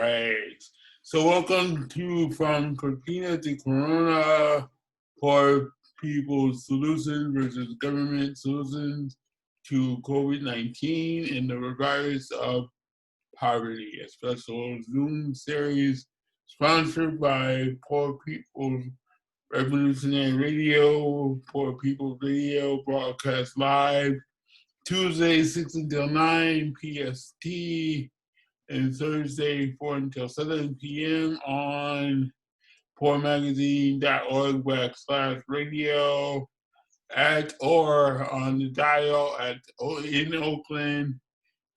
right. So welcome to From Katrina to Corona, Poor People's Solutions versus Government Solutions to COVID-19 in the Regardless of Poverty, a special Zoom series sponsored by Poor People's Revolutionary Radio, Poor People's Radio, broadcast live Tuesday 6 until 9 PST, and Thursday 4 until 7 p.m. on PoorMagazine.org/radio or on the dial in Oakland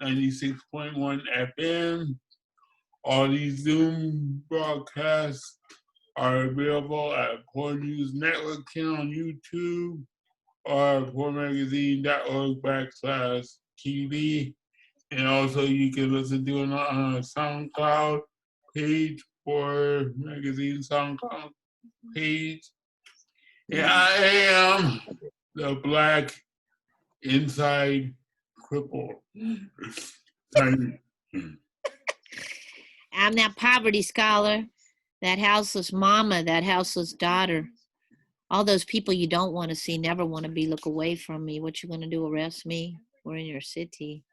96.1 FM. All these Zoom broadcasts are available at PoorNewsNetwork channel on YouTube or PoorMagazine.org/TV. And also you can listen to it on a SoundCloud page, for magazine SoundCloud page. And I am the Black Inside Cripple. I'm that poverty scholar, that houseless mama, that houseless daughter. All those people you don't want to see, never want to be, look away from me. What you going to do, arrest me? We're in your city.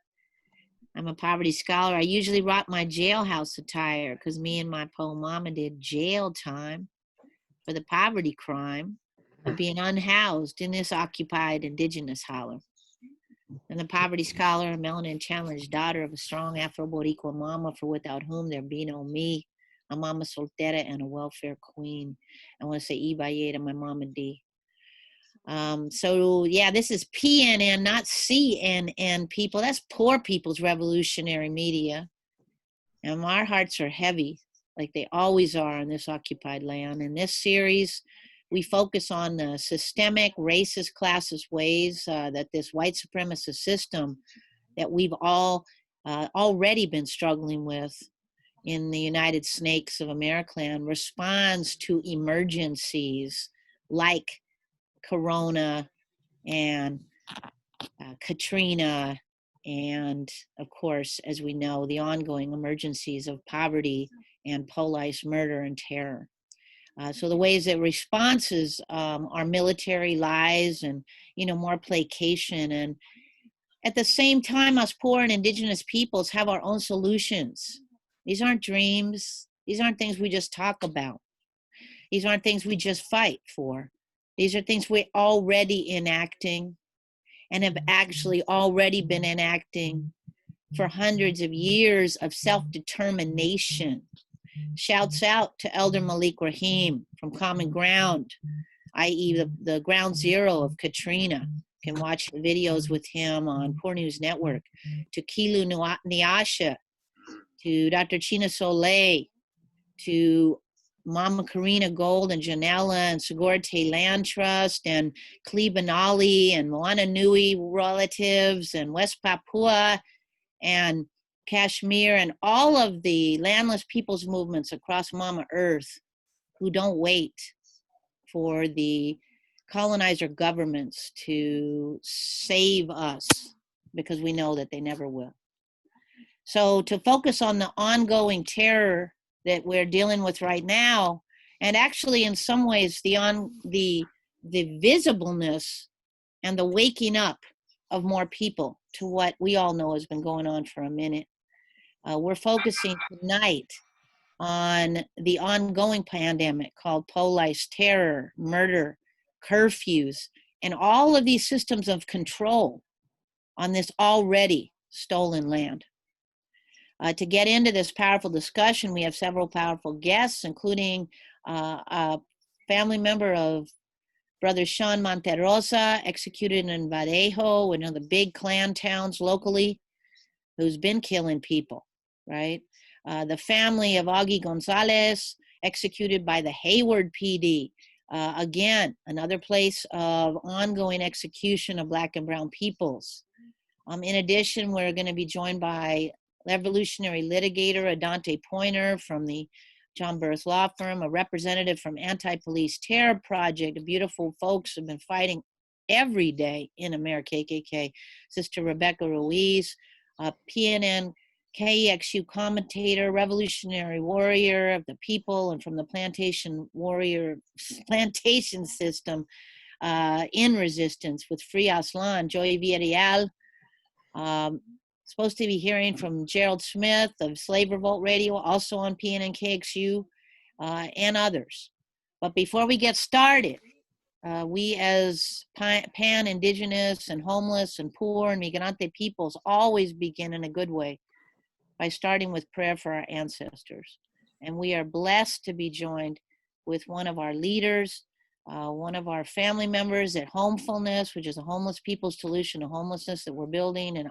I'm a poverty scholar. I usually rock my jailhouse attire because me and my po mama did jail time for the poverty crime of being unhoused in this occupied indigenous holler. I'm the poverty scholar, a melanin-challenged daughter of a strong Afro-Boricua mama for without whom there be no me, a mama soltera and a welfare queen. I want to say Ibaye to my mama D. So yeah, this is PNN, not CNN, people. That's Poor People's Revolutionary Media. And our hearts are heavy, like they always are in this occupied land. In this series, we focus on the systemic, racist, classist ways that this white supremacist system that we've all already been struggling with in the United Snakes of Americland responds to emergencies like Corona and Katrina, and of course, as we know, the ongoing emergencies of poverty and PoLice murder and terror. So the ways that responses are military lies and, more placation. And at the same time, us poor and indigenous peoples have our own solutions. These aren't dreams. These aren't things we just talk about. These aren't things we just fight for. These are things we're already enacting and have actually already been enacting for hundreds of years of self-determination. Shouts out to Elder Malik Rahim from Common Ground, i.e. the ground zero of Katrina. You can watch the videos with him on PoorNewsNetwork. To Kilu Nyasha, to Dr. China Soleil, to Mama Karina Gold and Janella and Segurite Land Trust and Klebanali and Moana Nui relatives and West Papua and Kashmir and all of the landless peoples movements across Mama Earth who don't wait for the colonizer governments to save us because we know that they never will. So to focus on the ongoing terror that we're dealing with right now, and actually in some ways the visibleness and the waking up of more people to what we all know has been going on for a minute. We're focusing tonight on the ongoing pandemic called PoLice, terror, murder, curfews, and all of these systems of control on this already stolen land. To get into this powerful discussion, we have several powerful guests, including a family member of Brother Sean Monterosa, executed in Vallejo, one of the big clan towns locally, who's been killing people, right? The family of Augie Gonzalez, executed by the Hayward PD. Again, another place of ongoing execution of Black and brown peoples. In addition, we're going to be joined by revolutionary litigator Adante Pointer from the John Burris Law Firm, a representative from Anti-Police Terror Project, beautiful folks have been fighting every day in America, KKK, Sister Rebecca Ruiz, PNN Pnn-Kexu commentator, revolutionary warrior of the people and from the plantation system in resistance with Free Aslan, Joy Villarreal. Supposed to be hearing from Geral Smith of Slave Revolt Radio, also on Pnn-Kexu, and others. But before we get started, we as Pan, Indigenous, and homeless, and poor, and migrante peoples always begin in a good way by starting with prayer for our ancestors. And we are blessed to be joined with one of our leaders, one of our family members at Homefulness, which is a homeless people's solution to homelessness that we're building and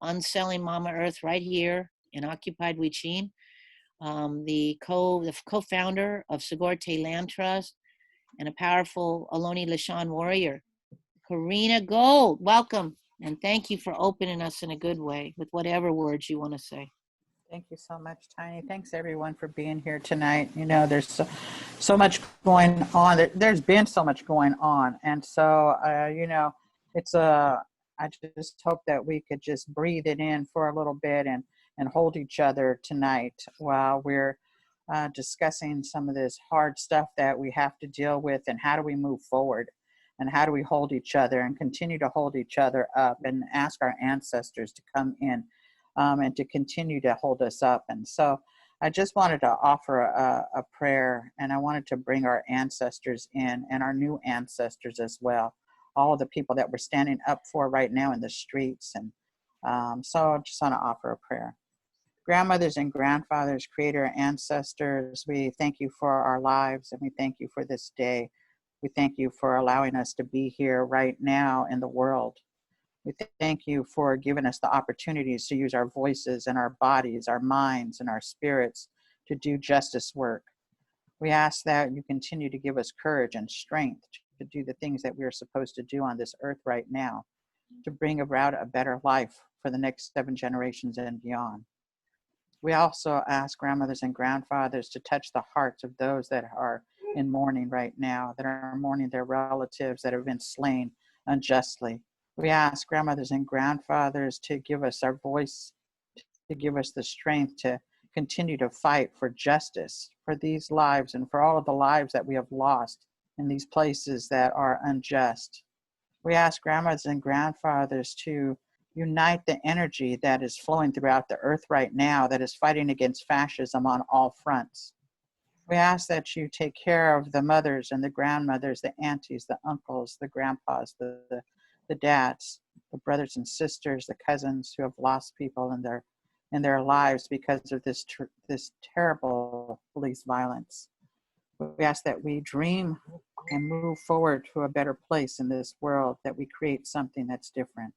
unselling Mama Earth right here in occupied Huichin, the co-founder of Sigorte Land Trust, and a powerful Ohlone Lishan warrior. Katrina Gold, welcome, and thank you for opening us in a good way with whatever words you want to say. Thank you so much, Tiny. Thanks everyone for being here tonight. You know, there's so much going on. There's been so much going on, and so you know, it's I just hope that we could just breathe it in for a little bit and hold each other tonight while we're discussing some of this hard stuff that we have to deal with, and how do we move forward, and how do we hold each other and continue to hold each other up, and ask our ancestors to come in and to continue to hold us up. And so I just wanted to offer a prayer, and I wanted to bring our ancestors in, and our new ancestors as well, all of the people that we're standing up for right now in the streets. And so I just want to offer a prayer. Grandmothers and grandfathers, creator ancestors, we thank you for our lives, and we thank you for this day. We thank you for allowing us to be here right now in the world. We thank you for giving us the opportunities to use our voices and our bodies, our minds and our spirits to do justice work. We ask that you continue to give us courage and strength to do the things that we are supposed to do on this earth right now, to bring about a better life for the next 7 generations and beyond. We also ask grandmothers and grandfathers to touch the hearts of those that are in mourning right now, that are mourning their relatives that have been slain unjustly. We ask grandmothers and grandfathers to give us our voice, to give us the strength to continue to fight for justice for these lives and for all of the lives that we have lost in these places that are unjust. We ask grandmothers and grandfathers to unite the energy that is flowing throughout the earth right now that is fighting against fascism on all fronts. We ask that you take care of the mothers and the grandmothers, the aunties, the uncles, the grandpas, the dads, the brothers and sisters, the cousins who have lost people in their lives because of this terrible police violence. We ask that we dream and move forward to a better place in this world, that we create something that's different,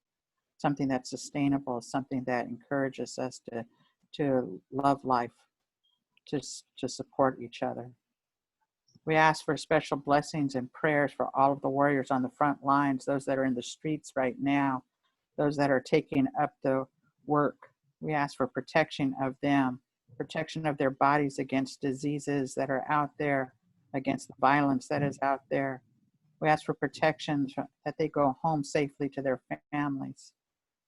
something that's sustainable, something that encourages us to love life, to support each other. We ask for special blessings and prayers for all of the warriors on the front lines, those that are in the streets right now, those that are taking up the work. We ask for protection of them, protection of their bodies against diseases that are out there, against the violence that is out there. We ask for protection that they go home safely to their families.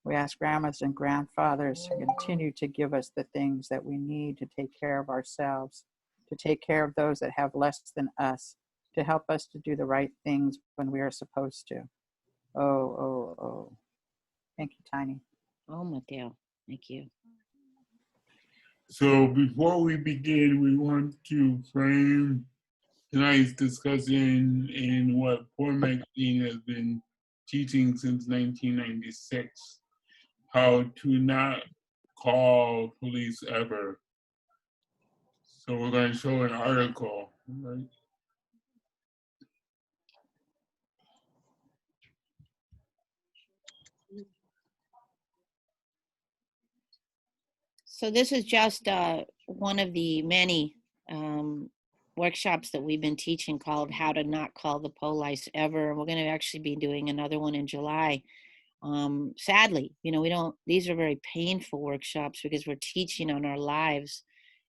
We ask grandmas and grandfathers to continue to give us the things that we need to take care of ourselves, to take care of those that have less than us, to help us to do the right things when we are supposed to. Oh. Thank you, Tiny. Oh, Mateo, thank you. So before we begin, we want to frame tonight's discussion in what Poor Magazine has been teaching since 1996, how to not call police ever. So we're going to show an article, right? So this is just one of the many workshops that we've been teaching called How to Not Call the PoLice Ever. And we're going to actually be doing another one in July. Sadly, you know, these are very painful workshops because we're teaching on our lives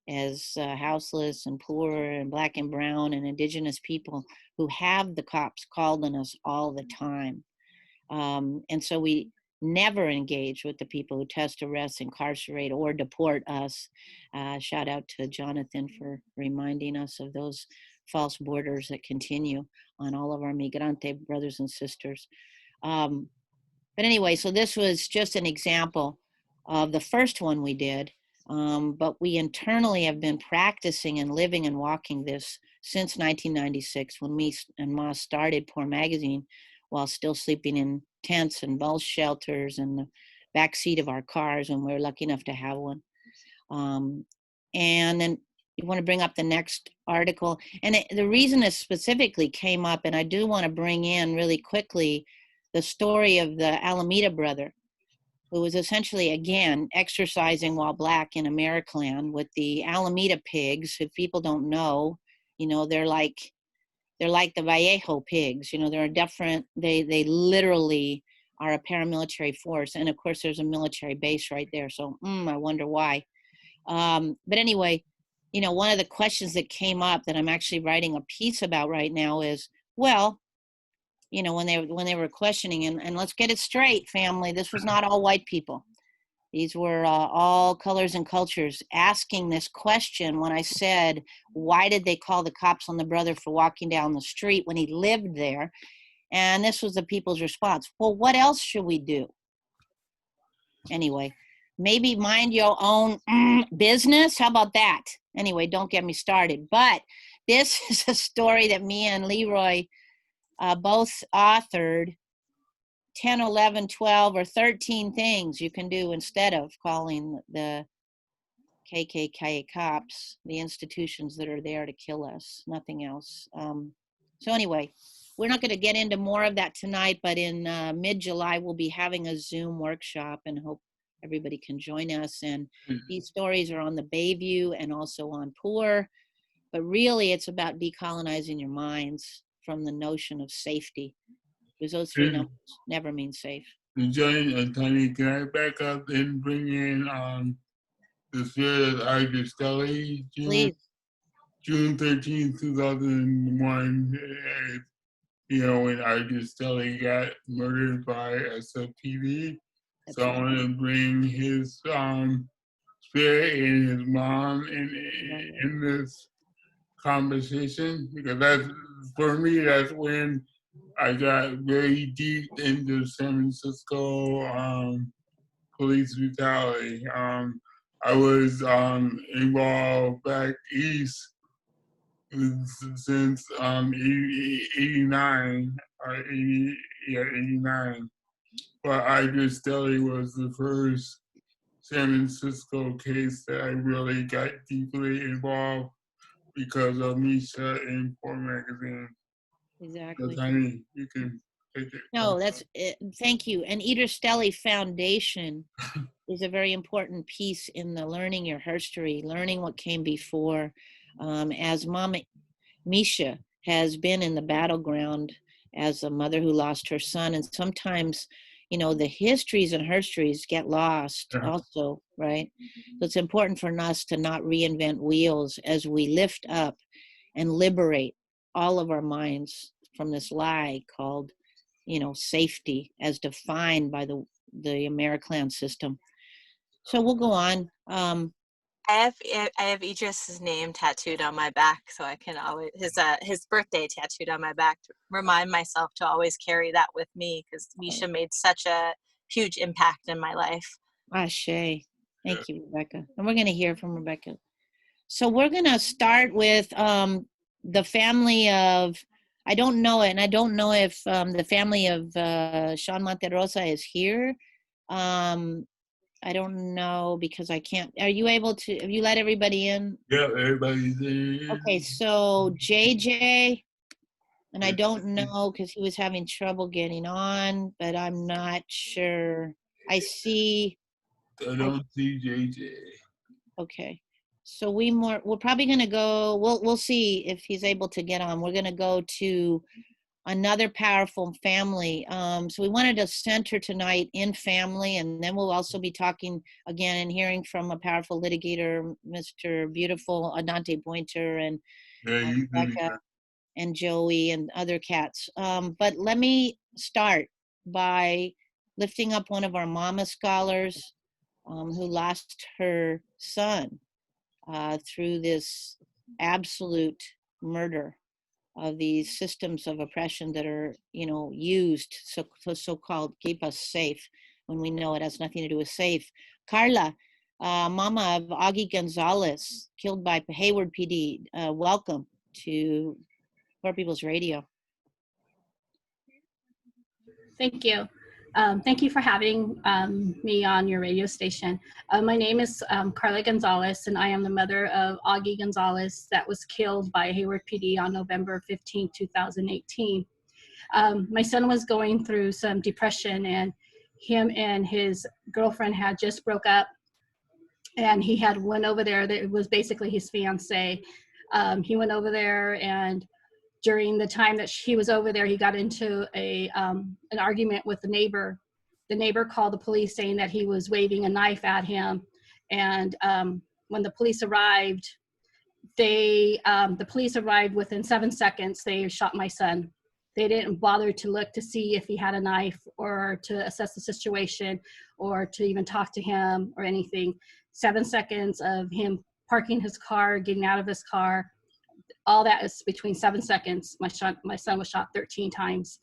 as houseless and poor and Black and brown and Indigenous people who have the cops called on us all the time. And so we never engage with the people who test, arrest, incarcerate, or deport us. Shout out to Jonathan for reminding us of those false borders that continue on all of our migrante brothers and sisters. But anyway, so this was just an example of the first one we did. But we internally have been practicing and living and walking this since 1996, when me and Ma started Poor Magazine, while still sleeping in tents and bus shelters and the back seat of our cars when we were lucky enough to have one. And then you want to bring up the next article. And the reason this specifically came up, and I do want to bring in really quickly the story of the Alameda brother, who was essentially, again, exercising while black in Americaland with the Alameda pigs. If people don't know, you know, they're like the Vallejo pigs. You know, they're a different, they literally are a paramilitary force. And of course, there's a military base right there. So I wonder why. But anyway, you know, one of the questions that came up that I'm actually writing a piece about right now is, well, you know, when they were questioning, and let's get it straight, family, this was not all white people. These were all colors and cultures asking this question when I said, why did they call the cops on the brother for walking down the street when he lived there? And this was the people's response. Well, what else should we do? Anyway, maybe mind your own business. How about that? Anyway, don't get me started. But this is a story that me and Leroy both authored. 10, 11, 12, or 13 things you can do instead of calling the KKK cops, the institutions that are there to kill us, nothing else. So anyway, we're not going to get into more of that tonight, but in mid-July, we'll be having a Zoom workshop and hope everybody can join us. And these stories are on the Bayview and also on Poor, but really it's about decolonizing your minds from the notion of safety. Because those three numbers never mean safe. John, Tiny, can I back up and bring in the spirit of Argus Scully? Please. June 13, 2001, you know, when Argus Scully got murdered by SFPD. That's so right. I want to bring his spirit and his mom in this conversation, because that's, for me, that's when I got very deep into San Francisco police brutality. I was involved back east since 89 or 89. But Idris Deli was the first San Francisco case that I really got deeply involved because of Misha in Poor Magazine. Exactly. So, Tiny, you can take it. No, that's it. Thank you. And Idris Deli Foundation is a very important piece in the learning your history, learning what came before. As Mama Misha has been in the battleground as a mother who lost her son, and sometimes, you know, the histories and herstories get lost also, right? So it's important for us to not reinvent wheels as we lift up and liberate all of our minds from this lie called, you know, safety as defined by the Americlan system. So we'll go on. I have Idris's name tattooed on my back, so I can always his birthday tattooed on my back to remind myself to always carry that with me, because Misha made such a huge impact in my life. Ashe. Thank you, Rebecca. And we're going to hear from Rebecca. So we're going to start with the family of, I don't know it, and I don't know if the family of Sean Monterosa is here. I don't know because I can't. Are you able to, have you let everybody in? Yeah, everybody's in. Okay, so JJ, and I don't know because he was having trouble getting on, but I'm not sure. I see. I don't see JJ. Okay. So we're probably going to go, we'll see if he's able to get on. We're going to go to another powerful family. So we wanted to center tonight in family, and then we'll also be talking again and hearing from a powerful litigator, Mr. Beautiful Adante Pointer, and Rebecca and Joey and other cats. But let me start by lifting up one of our mama scholars who lost her son through this absolute murder of these systems of oppression that are, used so-called keep us safe when we know it has nothing to do with safe. Carla, mama of Augie Gonzalez, killed by Hayward PD. Welcome to Poor People's Radio. Thank you. Thank you for having me on your radio station. My name is Carla Gonzalez, and I am the mother of Augie Gonzalez that was killed by Hayward PD on November 15, 2018. My son was going through some depression, and him and his girlfriend had just broke up, and he had went over there. That was basically his fiance. He went over there, and during the time that he was over there, he got into an argument with the neighbor. The neighbor called the police saying that he was waving a knife at him. And when the police arrived, the police arrived within 7 seconds. They shot my son. They didn't bother to look to see if he had a knife or to assess the situation or to even talk to him or anything. 7 seconds of him parking his car, getting out of his car, all that is between 7 seconds. My son was shot 13 times.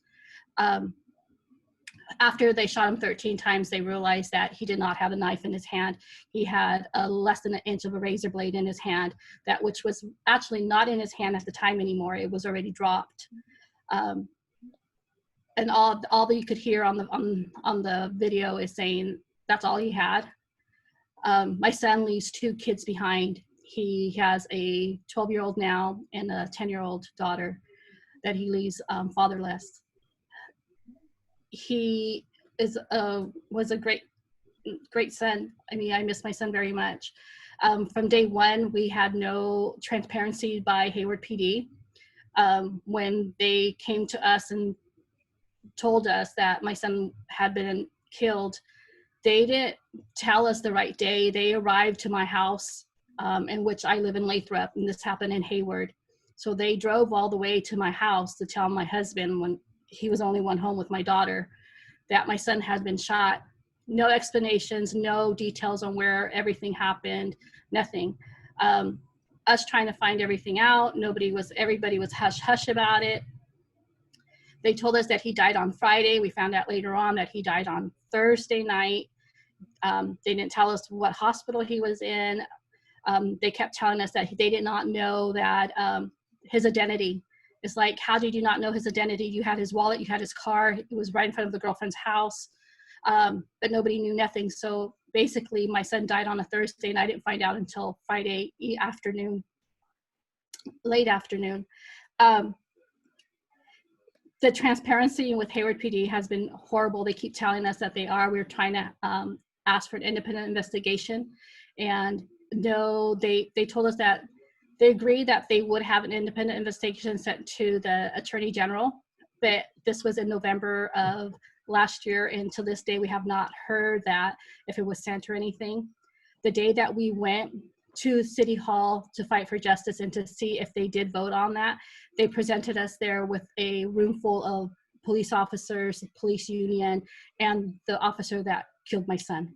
After they shot him 13 times, they realized that he did not have a knife in his hand. He had less than an inch of a razor blade in his hand, which was actually not in his hand at the time anymore. It was already dropped. And all that you could hear on the video is saying that's all he had. My son leaves 2 kids behind. He has a 12-year-old now and a 10-year-old daughter that he leaves fatherless. He was a great son. I mean, I miss my son very much. From day one, we had no transparency by Hayward PD. When they came to us and told us that my son had been killed, they didn't tell us the right day. They arrived to my house, in which I live in Lathrop, and this happened in Hayward. So they drove all the way to my house to tell my husband, when he was only one home with my daughter, that my son had been shot. No explanations, no details on where everything happened, nothing. Us trying to find everything out, everybody was hush-hush about it. They told us that he died on Friday. We found out later on that he died on Thursday night. They didn't tell us what hospital he was in. They kept telling us that they did not know that his identity. It's like, how did you not know his identity? You had his wallet, you had his car, it was right in front of the girlfriend's house, but nobody knew nothing. So basically, my son died on a Thursday, and I didn't find out until Friday afternoon, late afternoon. The transparency with Hayward PD has been horrible. They keep telling us that they are. We're trying to ask for an independent investigation, and no, they told us that they agreed that they would have an independent investigation sent to the Attorney General, but this was in November of last year, and to this day we have not heard that if it was sent or anything. The day that we went to City Hall to fight for justice and to see if they did vote on that, they presented us there with a room full of police officers, police union, and the officer that killed my son.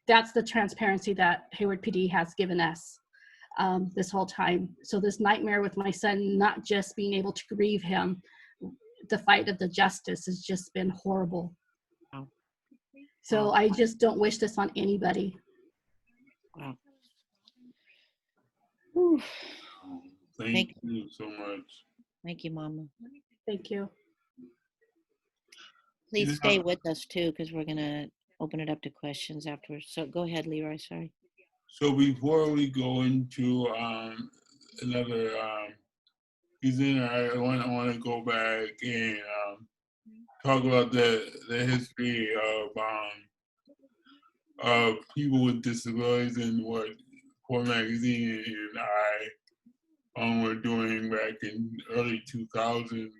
That's the transparency that Hayward PD has given us this whole time. So this nightmare with my son, not just being able to grieve him, the fight of the justice has just been horrible. Wow. So I just don't wish this on anybody. Wow. Thank you so much. Thank you, Mama. Thank you. Please stay with us too, because we're gonna open it up to questions afterwards. So go ahead, Leroy. Sorry. So before we go into another reason, I want to go back and talk about the history of people with disabilities and what Poor Magazine and I were doing back in early 2000s.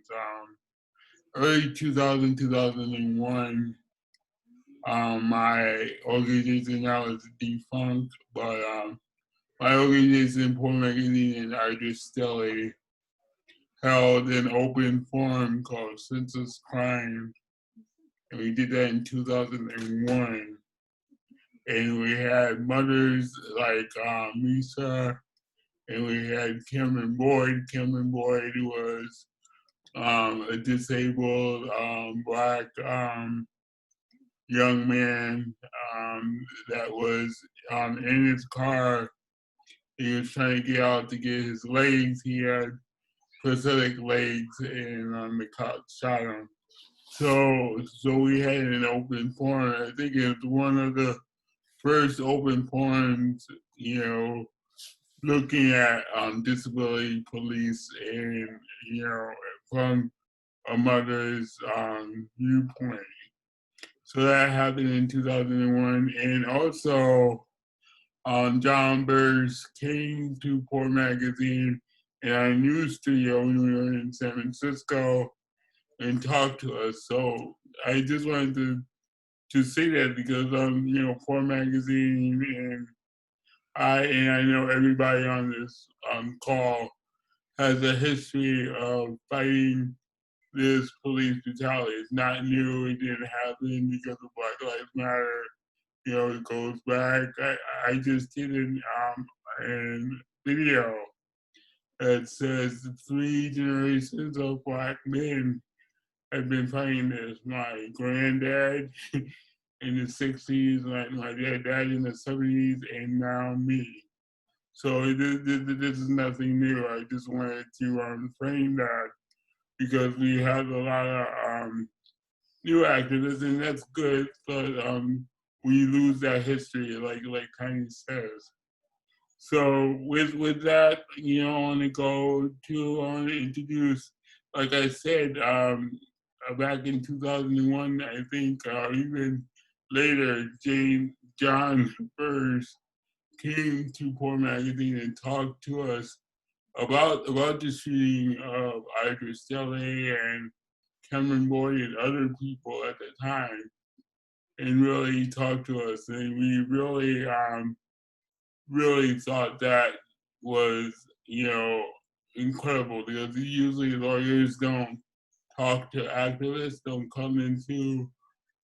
Early 2001. My organization now is defunct, but my organization, Poor Magazine, and I just still held an open forum called Census Crime and we did that in 2001. And we had mothers like Misa, and we had Cameron Boyd. Cameron Boyd was a disabled Black young man that was in his car. He was trying to get out to get his legs. He had prosthetic legs, and the cops shot him. So we had an open forum. I think it was one of the first open forums, you know, looking at disability police and, you know, from a mother's viewpoint. So that happened in 2001. And also, John Burris came to Port Magazine in our news studio when we were in San Francisco and talked to us. So I just wanted to say that because, you know, Port Magazine and I know everybody on this call has a history of fighting this police brutality. It's not new. It didn't happen because of Black Lives Matter. You know, it goes back. I just did a video that says 3 generations of Black men have been fighting this. My granddad in the 60s, my dad died in the 70s, and now me. So this is nothing new. I just wanted to frame that because we have a lot of new activists, and that's good, but we lose that history, like Tiny says. So with that, you know, I want to go to introduce, like I said, back in 2001, I think, even later, John Burris came to Port Magazine and talked to us about the shooting of Idris Dele and Cameron Boyd and other people at the time, and really talked to us. And we really, really thought that was, you know, incredible, because usually lawyers don't talk to activists, don't come into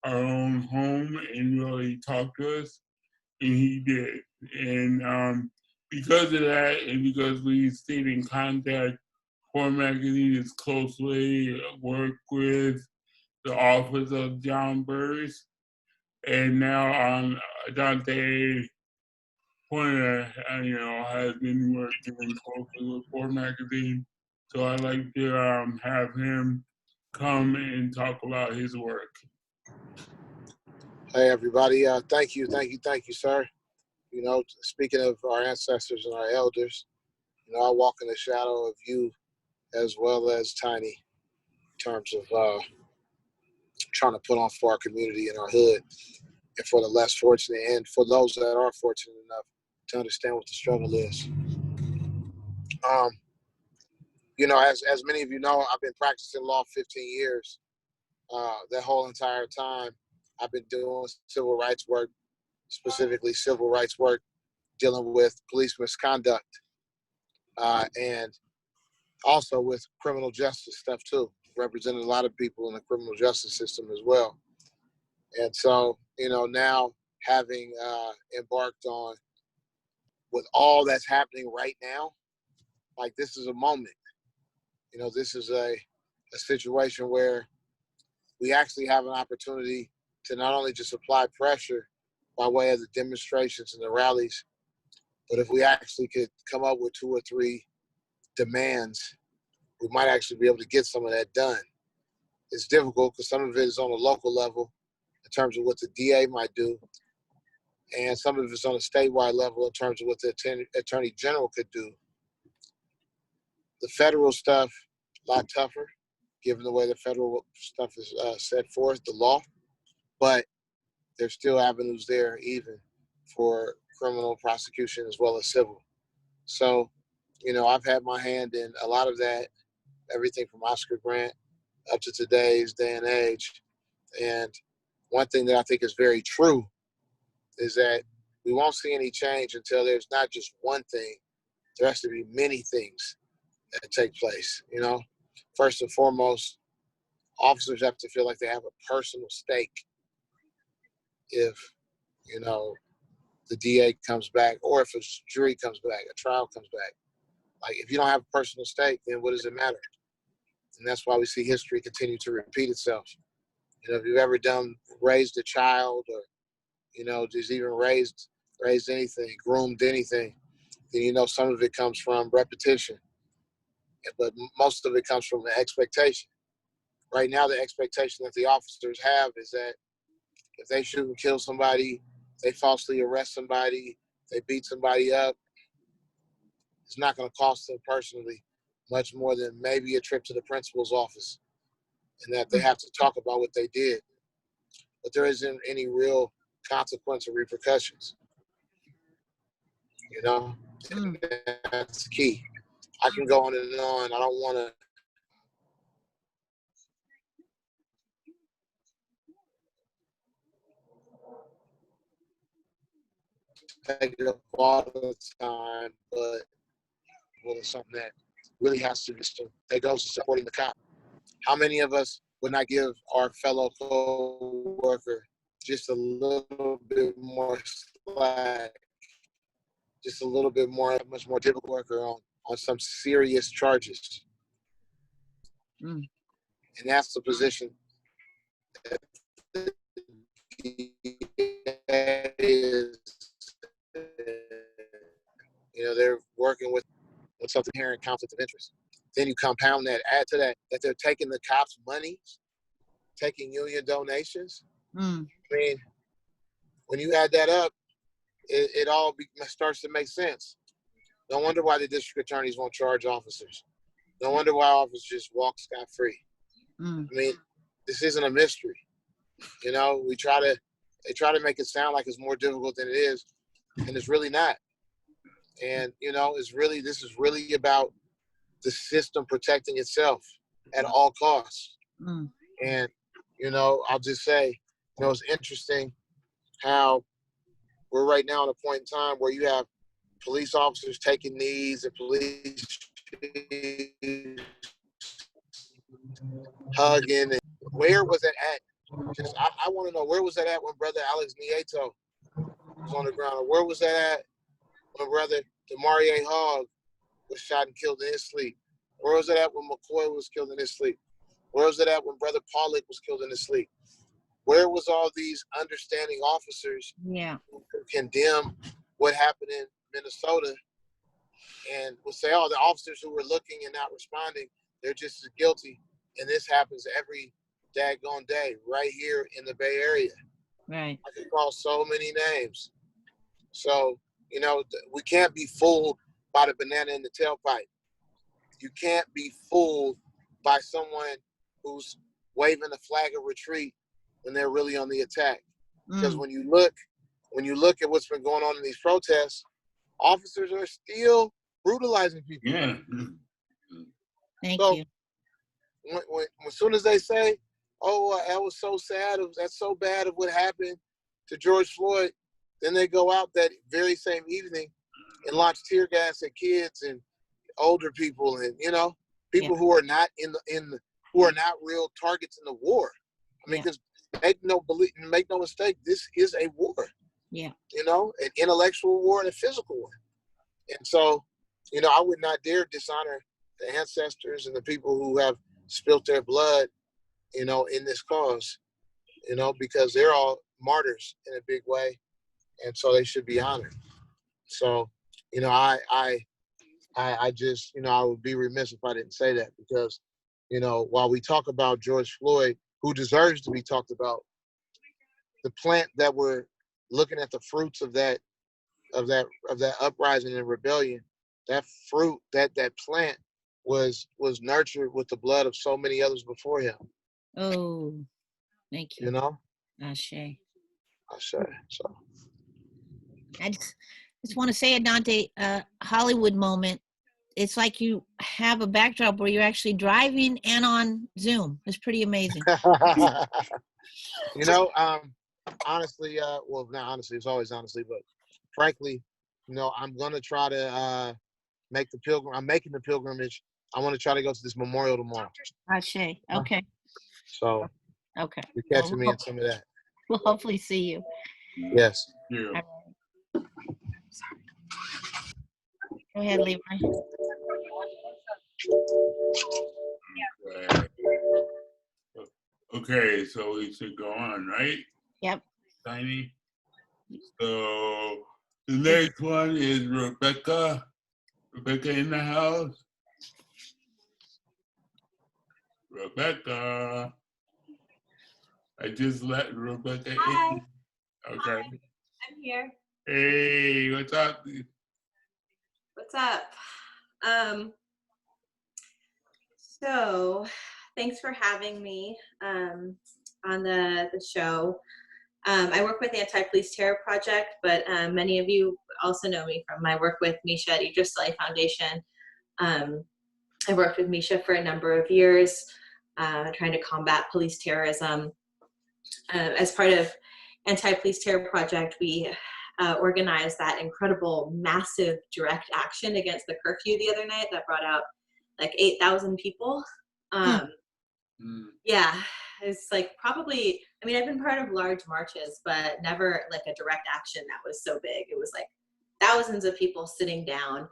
our own home and really talk to us, and he did. And because of that, and because we stayed in contact, Port Magazine is closely worked with the office of John Burris, and now Adante Pointer, you know, has been working closely with Port Magazine. So I'd like to have him come and talk about his work. Hey, everybody. Thank you, sir. You know, speaking of our ancestors and our elders, you know, I walk in the shadow of you as well as Tiny in terms of trying to put on for our community and our hood, and for the less fortunate, and for those that are fortunate enough to understand what the struggle is. You know, as many of you know, I've been practicing law 15 years. That whole entire time, I've been doing civil rights work, specifically civil rights work dealing with police misconduct, and also with criminal justice stuff too. Represented a lot of people in the criminal justice system as well. And so, you know, now having embarked on with all that's happening right now, like this is a moment. You know, this is a situation where we actually have an opportunity to not only just apply pressure by way of the demonstrations and the rallies, but if we actually could come up with 2 or 3 demands, we might actually be able to get some of that done. It's difficult because some of it is on a local level in terms of what the DA might do, and some of it's on a statewide level in terms of what the Attorney General could do. The federal stuff, a lot tougher, given the way the federal stuff is set forth, the law, but there's still avenues there even for criminal prosecution as well as civil. So, you know, I've had my hand in a lot of that, everything from Oscar Grant up to today's day and age. And one thing that I think is very true is that we won't see any change until there's not just one thing, there has to be many things that take place, you know. First and foremost, officers have to feel like they have a personal stake if, you know, the DA comes back, or if a jury comes back, a trial comes back. Like, if you don't have a personal stake, then what does it matter? And that's why we see history continue to repeat itself. You know, if you've ever raised a child, or, you know, just even raised anything, groomed anything, then you know some of it comes from repetition. But most of it comes from the expectation. Right now, the expectation that the officers have is that if they shoot and kill somebody, they falsely arrest somebody, they beat somebody up, it's not going to cost them personally much more than maybe a trip to the principal's office, and that they have to talk about what they did. But there isn't any real consequence or repercussions, you know? And that's key. I can go on and on. I don't want to take it up all the time, but it's something that really has to be, that goes to supporting the cop. How many of us would not give our fellow co-worker just a little bit more slack, just a little bit more, much more difficult worker on some serious charges? And that's the position that is, you know, they're working with something inherent conflict of interest. Then you compound that, add to that they're taking the cops' money, taking union donations. I mean, when you add that up, it all starts to make sense. No wonder why the district attorneys won't charge officers. No wonder why officers just walk scot-free. I mean, this isn't a mystery. You know, they try to make it sound like it's more difficult than it is, and it's really not. And, you know, this is really about the system protecting itself at all costs. And, you know, I'll just say, you know, it's interesting how we're right now at a point in time where you have police officers taking knees and police hugging. And where was it at? I want to know, where was that at when Brother Alex Nieto was on the ground? Or where was that at when Brother Demarie Hogg was shot and killed in his sleep? Where was it at when McCoy was killed in his sleep? Where was it at when Brother PoLice was killed in his sleep? Where was all these understanding officers who condemn what happened in Minnesota and would say, oh, the officers who were looking and not responding, they're just as guilty. And this happens every daggone day right here in the Bay Area. Right. I can call so many names. So, you know, we can't be fooled by the banana in the tailpipe. You can't be fooled by someone who's waving a flag of retreat when they're really on the attack. Because when you look at what's been going on in these protests, officers are still brutalizing people. Yeah. Thank you. As soon as they say, oh, that was so sad, that's so bad of what happened to George Floyd, then they go out that very same evening and launch tear gas at kids and older people, and, you know, people who are not who are not real targets in the war. I mean, because make no mistake, this is a war. Yeah. You know, an intellectual war and a physical war. And so, you know, I would not dare dishonor the ancestors and the people who have spilt their blood, you know, in this cause, you know, because they're all martyrs in a big way, and so they should be honored. So, you know, I just, you know, I would be remiss if I didn't say that, because, you know, while we talk about George Floyd, who deserves to be talked about, the plant that we're looking at the fruits of that uprising and rebellion, that fruit, that plant was nurtured with the blood of so many others before him. Oh, thank you. You know? Ashe. So I just want to say, Adante, Hollywood moment. It's like you have a backdrop where you're actually driving and on Zoom. It's pretty amazing. you know, honestly, well, not honestly, it's always honestly, but frankly, you know, I'm gonna try to make the pilgrim. I'm making the pilgrimage. I want to try to go to this memorial tomorrow. Ashe. Okay. So Okay. you're Well, catching me in some of that. we'll hopefully see you. Yes. Yeah. All right. Go ahead, Leroy. Okay. Okay, so we should go on, right? Yep. Tiny. So the next one is Rebecca. Rebecca in the house. Rebecca. I just let Rebecca Hi. in. Okay. Hi, I'm here. Hey, what's up? What's up? So thanks for having me on the show. I work with the Anti-Police Terror Project, but many of you also know me from my work with Misha at Idris Saleh Foundation. I worked with Misha for a number of years, trying to combat police terrorism. As part of Anti-Police Terror Project, we organized that incredible, massive direct action against the curfew the other night that brought out like 8,000 people. Yeah, it's like probably, I mean, I've been part of large marches, but never like a direct action that was so big. It was like thousands of people sitting down,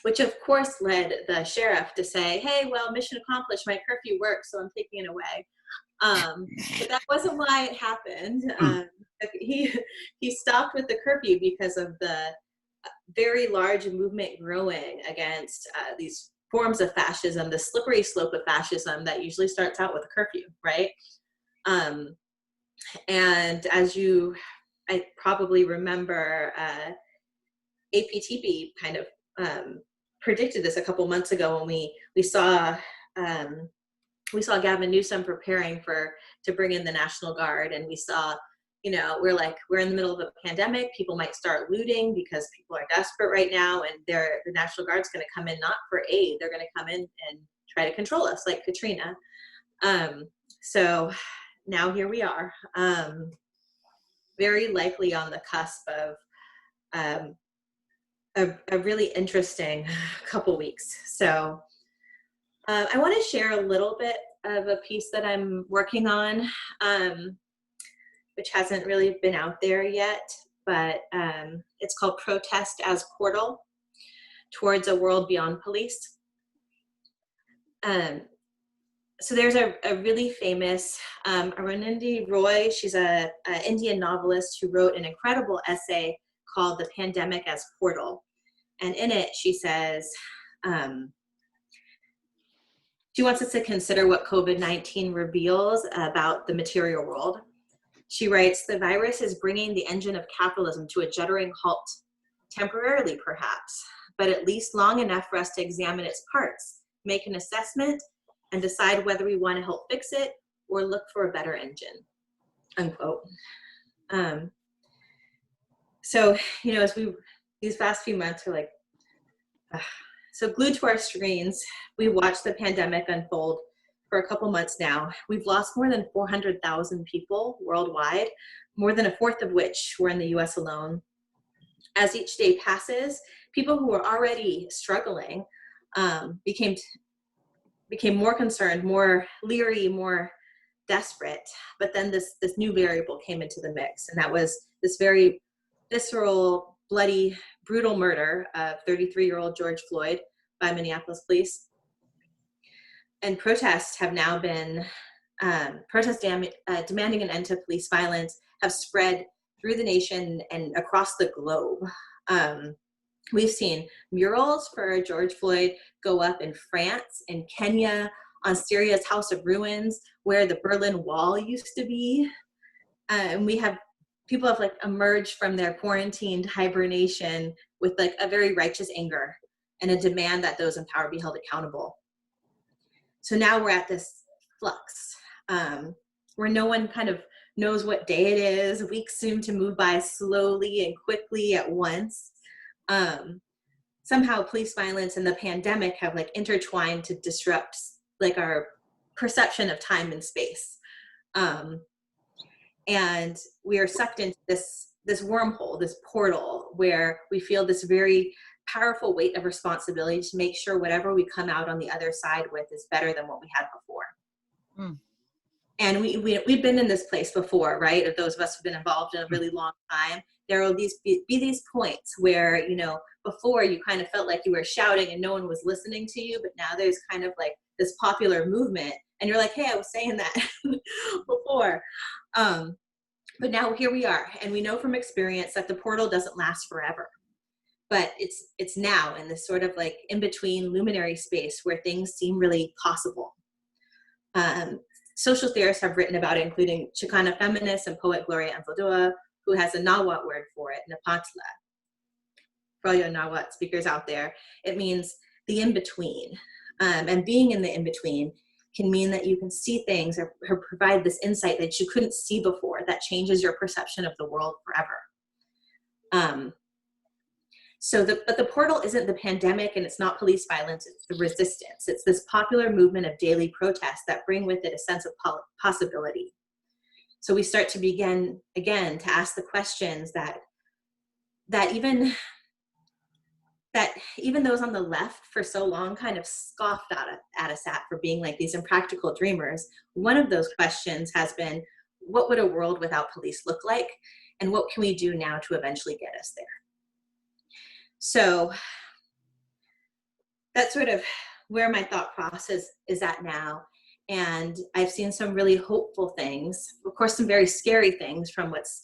which of course led the sheriff to say, hey, well, mission accomplished, my curfew works, so I'm taking it away. But that wasn't why it happened. He stopped with the curfew because of the very large movement growing against these forms of fascism, the slippery slope of fascism that usually starts out with a curfew, right? And as I probably remember, APTP kind of predicted this a couple months ago when we saw Gavin Newsom preparing to bring in the National Guard, and we saw, you know, we're in the middle of a pandemic. People might start looting because people are desperate right now, and the National Guard's going to come in not for aid. They're going to come in and try to control us, like Katrina. So now here we are, very likely on the cusp of a really interesting couple weeks. So I want to share a little bit of a piece that I'm working on, which hasn't really been out there yet, but it's called Protest as Portal Towards a World Beyond Police. So there's a really famous Arundhati Roy. She's an Indian novelist who wrote an incredible essay called The Pandemic as Portal. And in it, she says, she wants us to consider what COVID-19 reveals about the material world. She writes, the virus is bringing the engine of capitalism to a juddering halt, temporarily perhaps, but at least long enough for us to examine its parts, make an assessment, and decide whether we want to help fix it or look for a better engine, unquote. So, you know, these past few months are like, so glued to our screens, we watched the pandemic unfold for a couple months now. We've lost more than 400,000 people worldwide, more than a fourth of which were in the US alone. As each day passes, people who were already struggling became more concerned, more leery, more desperate. But then this new variable came into the mix, and that was this very visceral, bloody, brutal murder of 33-year-old George Floyd by Minneapolis police. And protests have now been, demanding an end to police violence have spread through the nation and across the globe. We've seen murals for George Floyd go up in France, in Kenya, on Syria's House of Ruins, where the Berlin Wall used to be. And people have like emerged from their quarantined hibernation with like a very righteous anger and a demand that those in power be held accountable. So now we're at this flux where no one kind of knows what day it is. Weeks seem to move by slowly and quickly at once. Somehow police violence and the pandemic have like intertwined to disrupt like our perception of time and space. And we are sucked into this wormhole, this portal, where we feel this very powerful weight of responsibility to make sure whatever we come out on the other side with is better than what we had before. And we've been in this place before, right? Of those of us who've been involved in a really long time, there will be these points where, you know, before you kind of felt like you were shouting and no one was listening to you, but now there's kind of like this popular movement and you're like, hey, I was saying that before. But now here we are, and we know from experience that the portal doesn't last forever. But it's now in this sort of like in-between luminary space where things seem really possible. Social theorists have written about it, including Chicana feminist and poet Gloria Anzaldúa, who has a Nahuatl word for it, Napantla. For all your Nahuatl speakers out there, it means the in-between. And being in the in-between can mean that you can see things or provide this insight that you couldn't see before that changes your perception of the world forever. But the portal isn't the pandemic and it's not police violence, it's the resistance. It's this popular movement of daily protests that bring with it a sense of possibility. So we start to begin again to ask the questions that even those on the left for so long kind of scoffed at us for being like these impractical dreamers. One of those questions has been, what would a world without police look like? And what can we do now to eventually get us there? So that's sort of where my thought process is at now. And I've seen some really hopeful things, of course, some very scary things from what's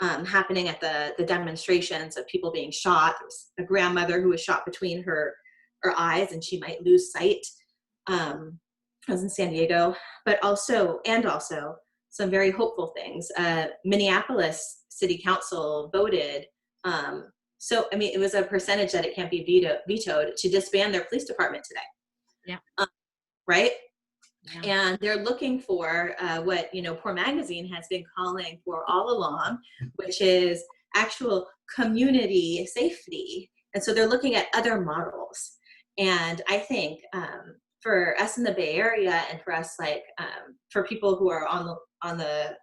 happening at the demonstrations of people being shot. There's a grandmother who was shot between her eyes and she might lose sight. I was in San Diego, but also some very hopeful things. Minneapolis City Council voted, so, I mean, it was a percentage that it can't be vetoed to disband their police department today. Yeah. Right? Yeah. And they're looking for what, you know, Poor Magazine has been calling for all along, which is actual community safety. And so they're looking at other models. And I think for us in the Bay Area and for us, like, for people who are on the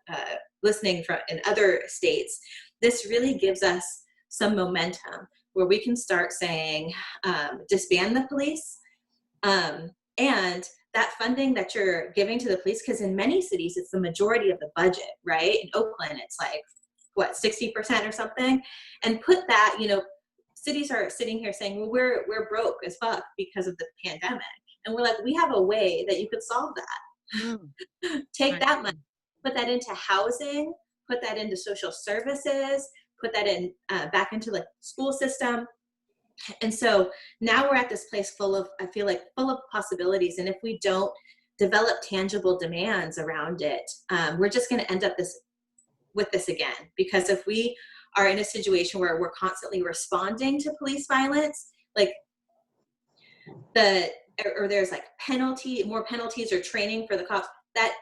listening from in other states, this really gives us some momentum where we can start saying, disband the police, and that funding that you're giving to the police, because in many cities, it's the majority of the budget, right? In Oakland, it's like, what, 60% or something? And put that, you know, cities are sitting here saying, well, we're broke as fuck because of the pandemic. And we're like, we have a way that you could solve that. Take that money, put that into housing, put that into social services, put that in back into like school system. And so now we're at this place full of possibilities. And if we don't develop tangible demands around it, we're just going to end up with this again. Because if we are in a situation where we're constantly responding to police violence, like or there's like more penalties or training for the cops, that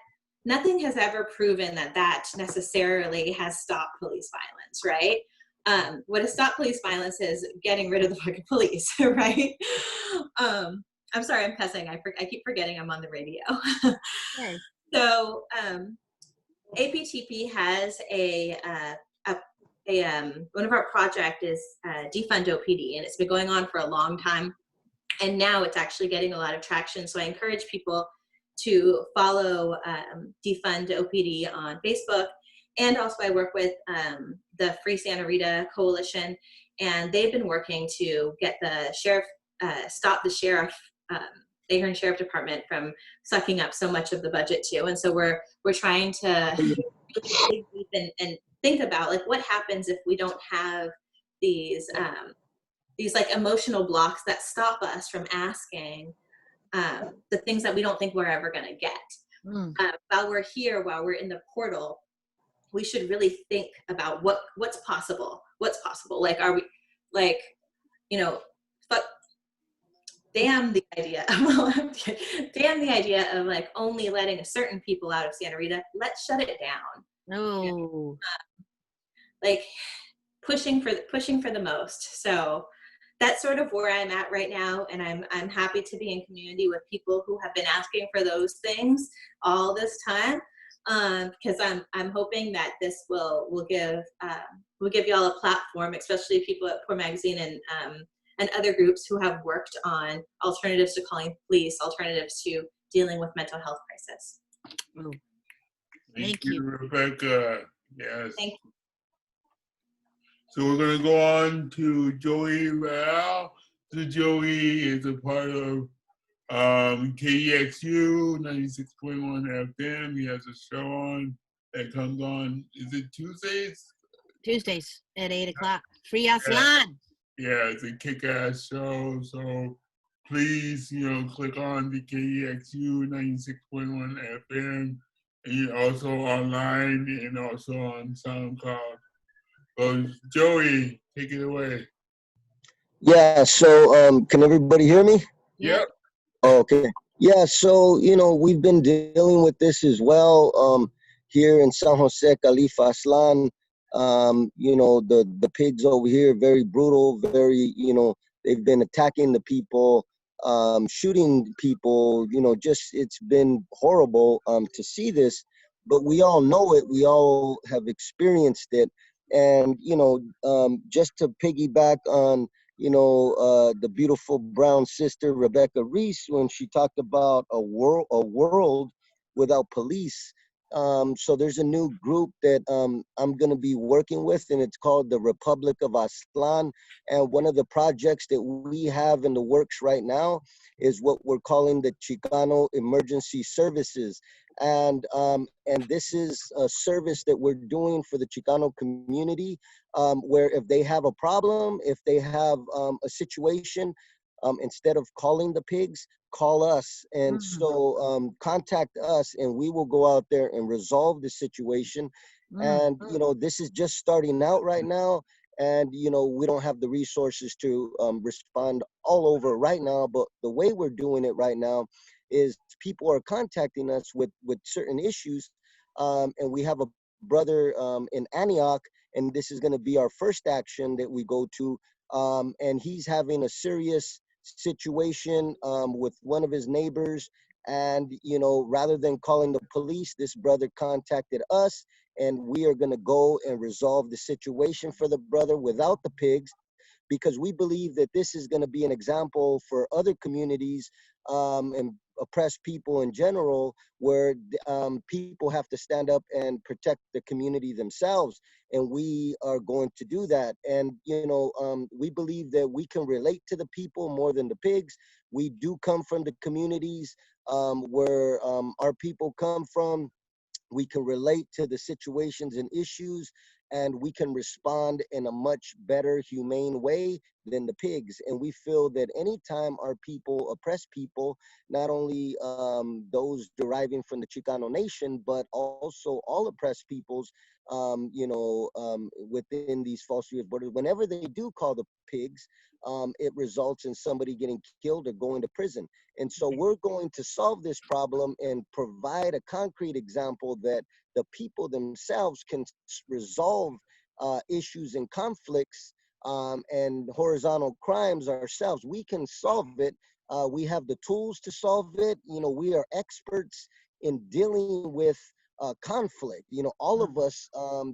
nothing has ever proven that necessarily has stopped police violence, right? What has stopped police violence is getting rid of the fucking police, right? I'm sorry, I'm cussing. I keep forgetting I'm on the radio. Okay. So APTP has one of our project is Defund OPD, and it's been going on for a long time. And now it's actually getting a lot of traction. So I encourage people to follow Defund OPD on Facebook. And also I work with the Free Santa Rita Coalition, and they've been working to get the sheriff, stop the sheriff, Ahern Sheriff Department from sucking up so much of the budget too. And so we're trying to dig deep and think about like what happens if we don't have these like emotional blocks that stop us from asking the things that we don't think we're ever going to get. While we're here, while we're in the portal, we should really think about what's possible. What's possible? Like, are we, like, you know, damn the idea of like only letting a certain people out of Santa Rita. Let's shut it down. No. Like pushing for the most. So that's sort of where I'm at right now, and I'm happy to be in community with people who have been asking for those things all this time, because I'm hoping that this will give y'all a platform, especially people at Poor Magazine and other groups who have worked on alternatives to calling police, alternatives to dealing with mental health crisis. Oh, Thank thank you. Rebecca. Yes. Thank So we're going to go on to Joey Val. So Joey is a part of KEXU 96.1 FM. He has a show on that comes on, is it Tuesdays? Tuesdays at 8 o'clock. Free Aslan. Yeah, it's a kick-ass show. So please, click on the KEXU 96.1 FM, and also online and also on SoundCloud. So Joey, take it away. Yeah, so can everybody hear me? Yep. Okay. Yeah, so, we've been dealing with this as well here in San Jose, Khalifa Aslan. The pigs over here, very brutal, very, they've been attacking the people, shooting people, it's been horrible to see this, but we all know it. We all have experienced it. And, just to piggyback on, the beautiful brown sister Rebecca Reese when she talked about a world without police. So there's a new group that I'm going to be working with, and it's called the Republic of Aslan. And one of the projects that we have in the works right now is what we're calling the Chicano Emergency Services. And this is a service that we're doing for the Chicano community, where if they have a problem, if they have a situation, instead of calling the pigs, call us. And so contact us, and we will go out there and resolve the situation. And, this is just starting out right now. And, we don't have the resources to respond all over right now. But the way we're doing it right now is people are contacting us with certain issues. And we have a brother in Antioch, and this is going to be our first action that we go to. And he's having a serious situation with one of his neighbors. And, rather than calling the police, this brother contacted us, and we are going to go and resolve the situation for the brother without the pigs, because we believe that this is going to be an example for other communities and oppressed people in general, where people have to stand up and protect the community themselves. And we are going to do that. And, we believe that we can relate to the people more than the pigs. We do come from the communities where our people come from. We can relate to the situations and issues, and we can respond in a much better, humane way than the pigs. And we feel that anytime our people oppress people, not only those deriving from the Chicano nation, but also all oppressed peoples, within these false U.S. borders, whenever they do call the pigs, it results in somebody getting killed or going to prison. And so we're going to solve this problem and provide a concrete example that the people themselves can resolve issues and conflicts and horizontal crimes ourselves. We can solve it. We have the tools to solve it. We are experts in dealing with conflict. All of us,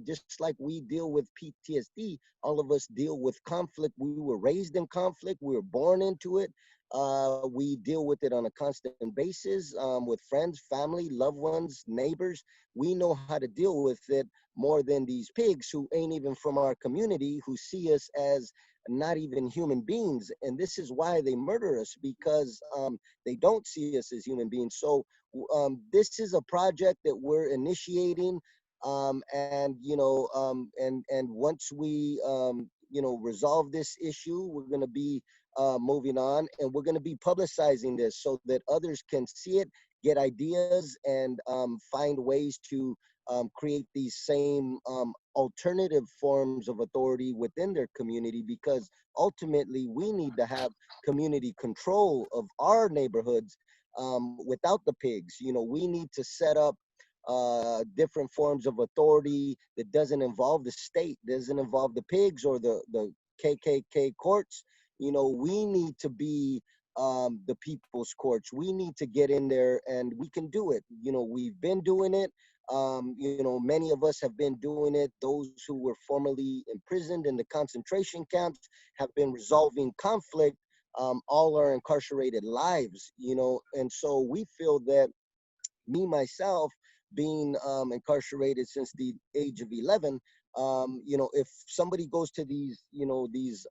just like we deal with PTSD, all of us deal with conflict. We were raised in conflict. We were born into it. We deal with it on a constant basis with friends, family, loved ones, neighbors. We know how to deal with it more than these pigs who ain't even from our community, who see us as not even human beings. And this is why they murder us, because they don't see us as human beings. So this is a project that we're initiating. And once we, resolve this issue, we're going to be moving on, and we're going to be publicizing this so that others can see it, get ideas, and find ways to create these same alternative forms of authority within their community, because ultimately we need to have community control of our neighborhoods without the pigs. We need to set up different forms of authority that doesn't involve the state, doesn't involve the pigs or the KKK courts. We need to be the people's courts. We need to get in there, and we can do it. We've been doing it. Many of us have been doing it. Those who were formerly imprisoned in the concentration camps have been resolving conflict all our incarcerated lives, and so we feel that me myself being incarcerated since the age of 11, you know, if somebody goes to these, you know, these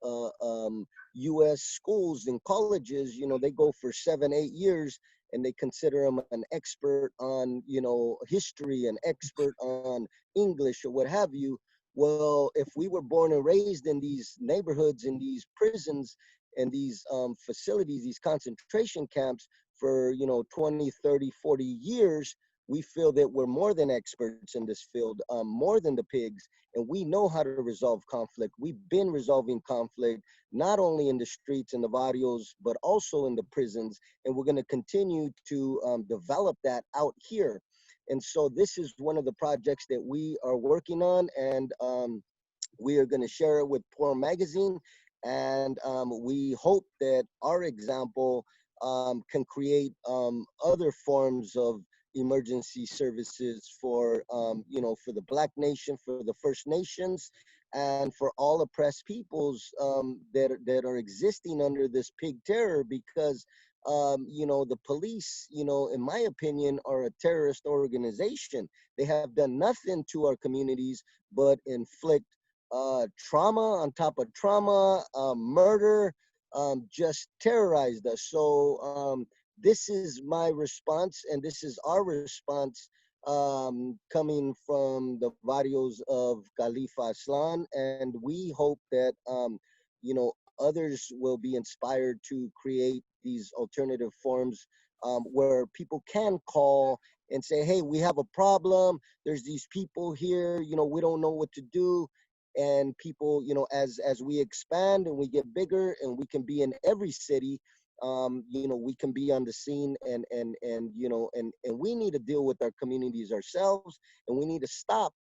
U.S. schools and colleges, you know, they go for 7, 8 years, and they consider them an expert on, you know, history, an expert on English or what have you. Well, if we were born and raised in these neighborhoods, in these prisons, and these facilities, these concentration camps for, you know, 20, 30, 40 years, we feel that we're more than experts in this field, more than the pigs, and we know how to resolve conflict. We've been resolving conflict, not only in the streets and the barrios, but also in the prisons, and we're gonna continue to develop that out here. And so this is one of the projects that we are working on, and we are gonna share it with Poor Magazine, and we hope that our example can create other forms of emergency services for, you know, for the Black nation, for the First Nations, and for all oppressed peoples that are existing under this pig terror, because, you know, the police, you know, in my opinion, are a terrorist organization. They have done nothing to our communities but inflict trauma on top of trauma, murder, just terrorized us. So this is my response, and this is our response, coming from the barrios of Khalifa Aslan, and we hope that you know, others will be inspired to create these alternative forms where people can call and say, hey, we have a problem, there's these people here, you know, we don't know what to do. And people, you know, as we expand and we get bigger and we can be in every city, you know, we can be on the scene, and you know, and we need to deal with our communities ourselves, and we need to stop,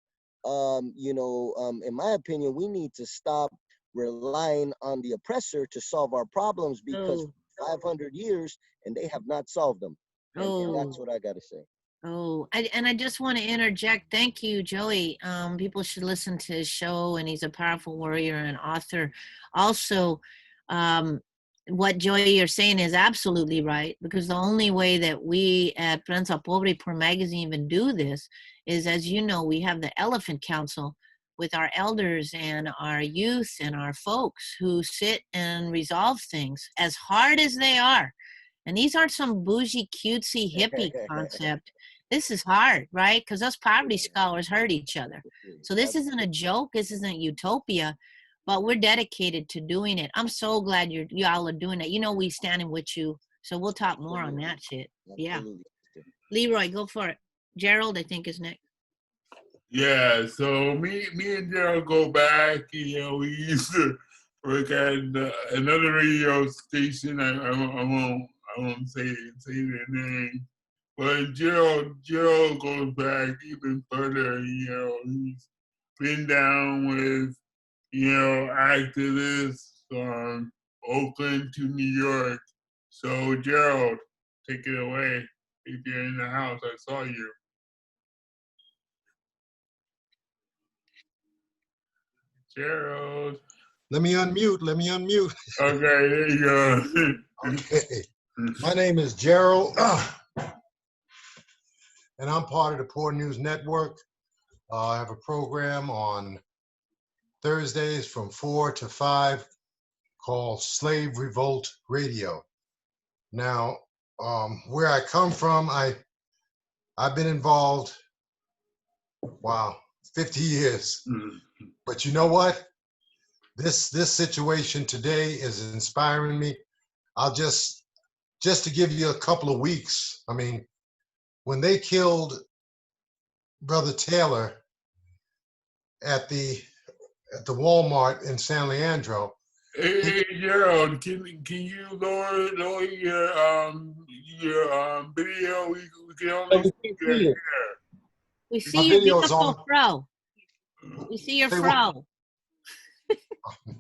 you know, in my opinion, we need to stop relying on the oppressor to solve our problems, because 500 years and they have not solved them. And that's what I got to say. And I just want to interject. Thank you, Joey. People should listen to his show, and he's a powerful warrior and author. Also, what Joey you're saying is absolutely right, because the only way that we at Prensa Pobre Poor Magazine even do this is, as you know, we have the Elephant Council with our elders and our youth and our folks who sit and resolve things as hard as they are. And these aren't some bougie, cutesy, hippie concept. This is hard, right? Because us poverty scholars hurt each other. So this isn't a joke. This isn't utopia, but we're dedicated to doing it. I'm so glad y'all are doing it. You know, we standing with you. So we'll talk more on that shit. Yeah. Leroy, go for it. Gerald, I think, is next. Yeah, so me and Geral go back. You know, we used to work at another radio station. I won't say their name, but Geral goes back even further. You know, he's been down with, you know, activists from Oakland to New York. So Gerald, take it away. If you're in the house, I saw you. Gerald. Let me unmute. Okay, there you go. Okay. My name is Geral, and I'm part of the PoorNewsNetwork. I have a program on Thursdays from 4 to 5 called Slave Revolt Radio. Now, where I come from, I've been involved, 50 years. But you know what? This situation today is inspiring me. I'll just to give you a couple of weeks. I mean, when they killed Brother Taylor at the Walmart in San Leandro. Hey Gerald, can you lower your video? We can only see your hair. We see your beautiful fro. We see your fro.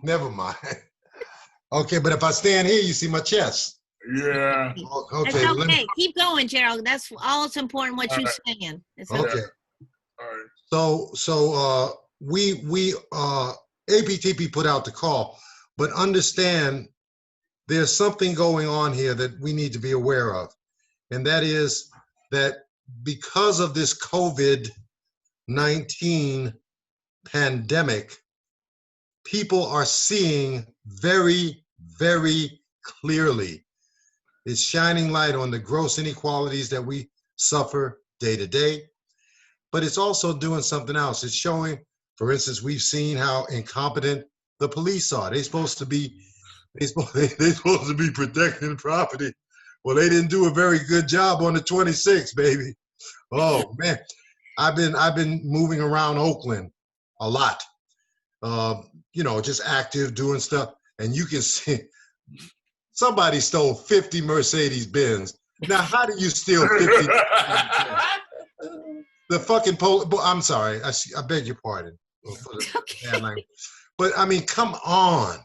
Never mind. Okay, but if I stand here, you see my chest. Yeah. Okay. That's okay. Keep going, Gerald. That's all it's important what you're saying. It's okay. All right. So we APTP put out the call, but understand there's something going on here that we need to be aware of, and that is that because of this COVID-19 pandemic, people are seeing very, very clearly. It's shining light on the gross inequalities that we suffer day to day, but it's also doing something else. It's showing, for instance, we've seen how incompetent the police are. They're supposed to be protecting property. Well, they didn't do a very good job on the 26th, baby. Oh man, I've been moving around Oakland a lot. You know, just active, doing stuff, and you can see somebody stole 50 Mercedes-Benz. Now, how do you steal 50? The fucking I'm sorry, I beg your pardon for the bad language. But I mean, come on.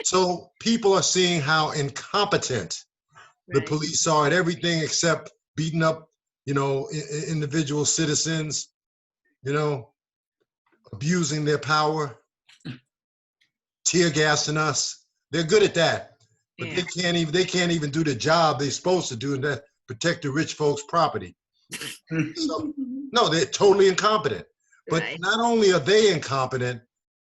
So people are seeing how incompetent the police are at everything except beating up, you know, individual citizens, you know, abusing their power, tear gassing us. They're good at that, but they can't even do the job they're supposed to do, and that protect the rich folks' property. So, no, they're totally incompetent. But not only are they incompetent,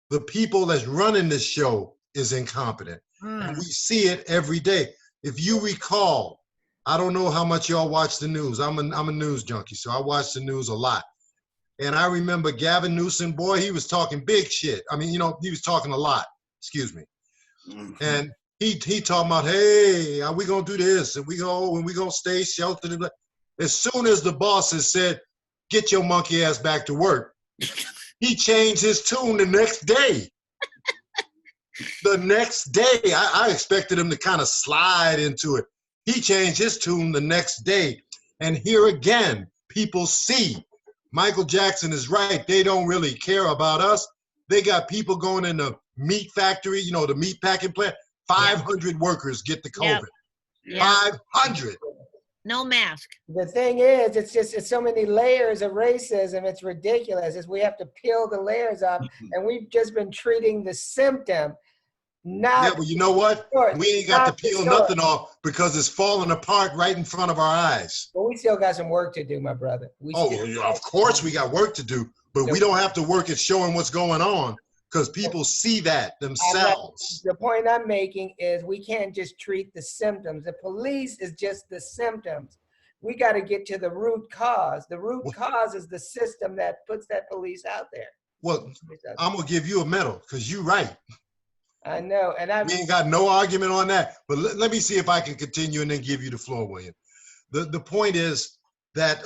the people that's running this show is incompetent. And we see it every day. If you recall, I don't know how much y'all watch the news. I'm a news junkie, so I watch the news a lot. And I remember Gavin Newsom, boy, he was talking big shit. I mean, you know, he was talking a lot, excuse me. And he talking about, hey, are we gonna do this? And we gonna stay sheltered. As soon as the bosses said, get your monkey ass back to work, he changed his tune the next day. The next day, I expected him to kind of slide into it. He changed his tune the next day. And here again, people see Michael Jackson is right. They don't really care about us. They got people going in the meat factory, you know, the meat packing plant. 500 workers get the COVID. 500. No mask. The thing is, it's so many layers of racism. It's ridiculous. We have to peel the layers up, and we've just been treating the symptom. Well, you know what? We ain't got to peel nothing off because it's falling apart right in front of our eyes. But we still got some work to do, my brother. Of course we got work to do, but we don't have to work at showing what's going on because people see that themselves. The point I'm making is we can't just treat the symptoms. The police is just the symptoms. We got to get to the root cause. The root cause is the system that puts that police out there. Well, I'm going to give you a medal because you're right. I know, and we ain't got no argument on that. But let me see if I can continue and then give you the floor, William. The point is that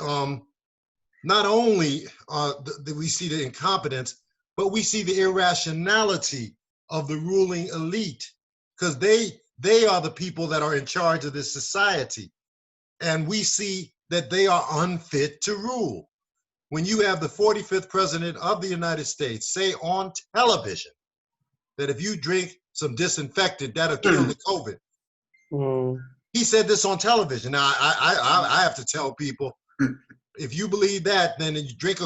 not only do we see the incompetence, but we see the irrationality of the ruling elite because they are the people that are in charge of this society, and we see that they are unfit to rule. When you have the 45th president of the United States say on television that if you drink some disinfectant, that'll kill the COVID. He said this on television. Now, I have to tell people, if you believe that, then you drink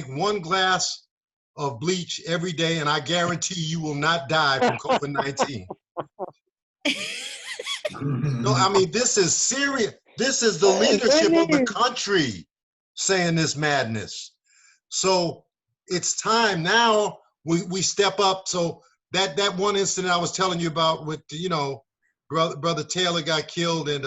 one glass of bleach every day, and I guarantee you will not die from COVID-19. No, I mean, this is serious. This is the leadership of the country saying this madness. So it's time now we step up. So that one incident I was telling you about with, you know, brother Taylor got killed and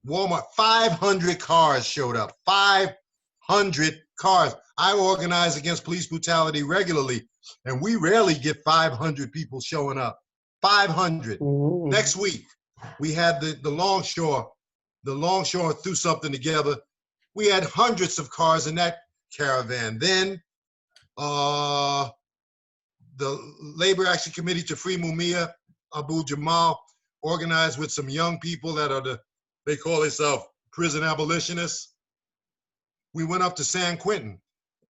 Walmart, 500 cars showed up, 500 cars. I organize against police brutality regularly, and we rarely get 500 people showing up. 500. Next week, we had the Longshore. The Longshore threw something together. We had hundreds of cars in that caravan. Then the Labor Action Committee to Free Mumia Abu Jamal organized with some young people that are they call themselves prison abolitionists. We went up to San Quentin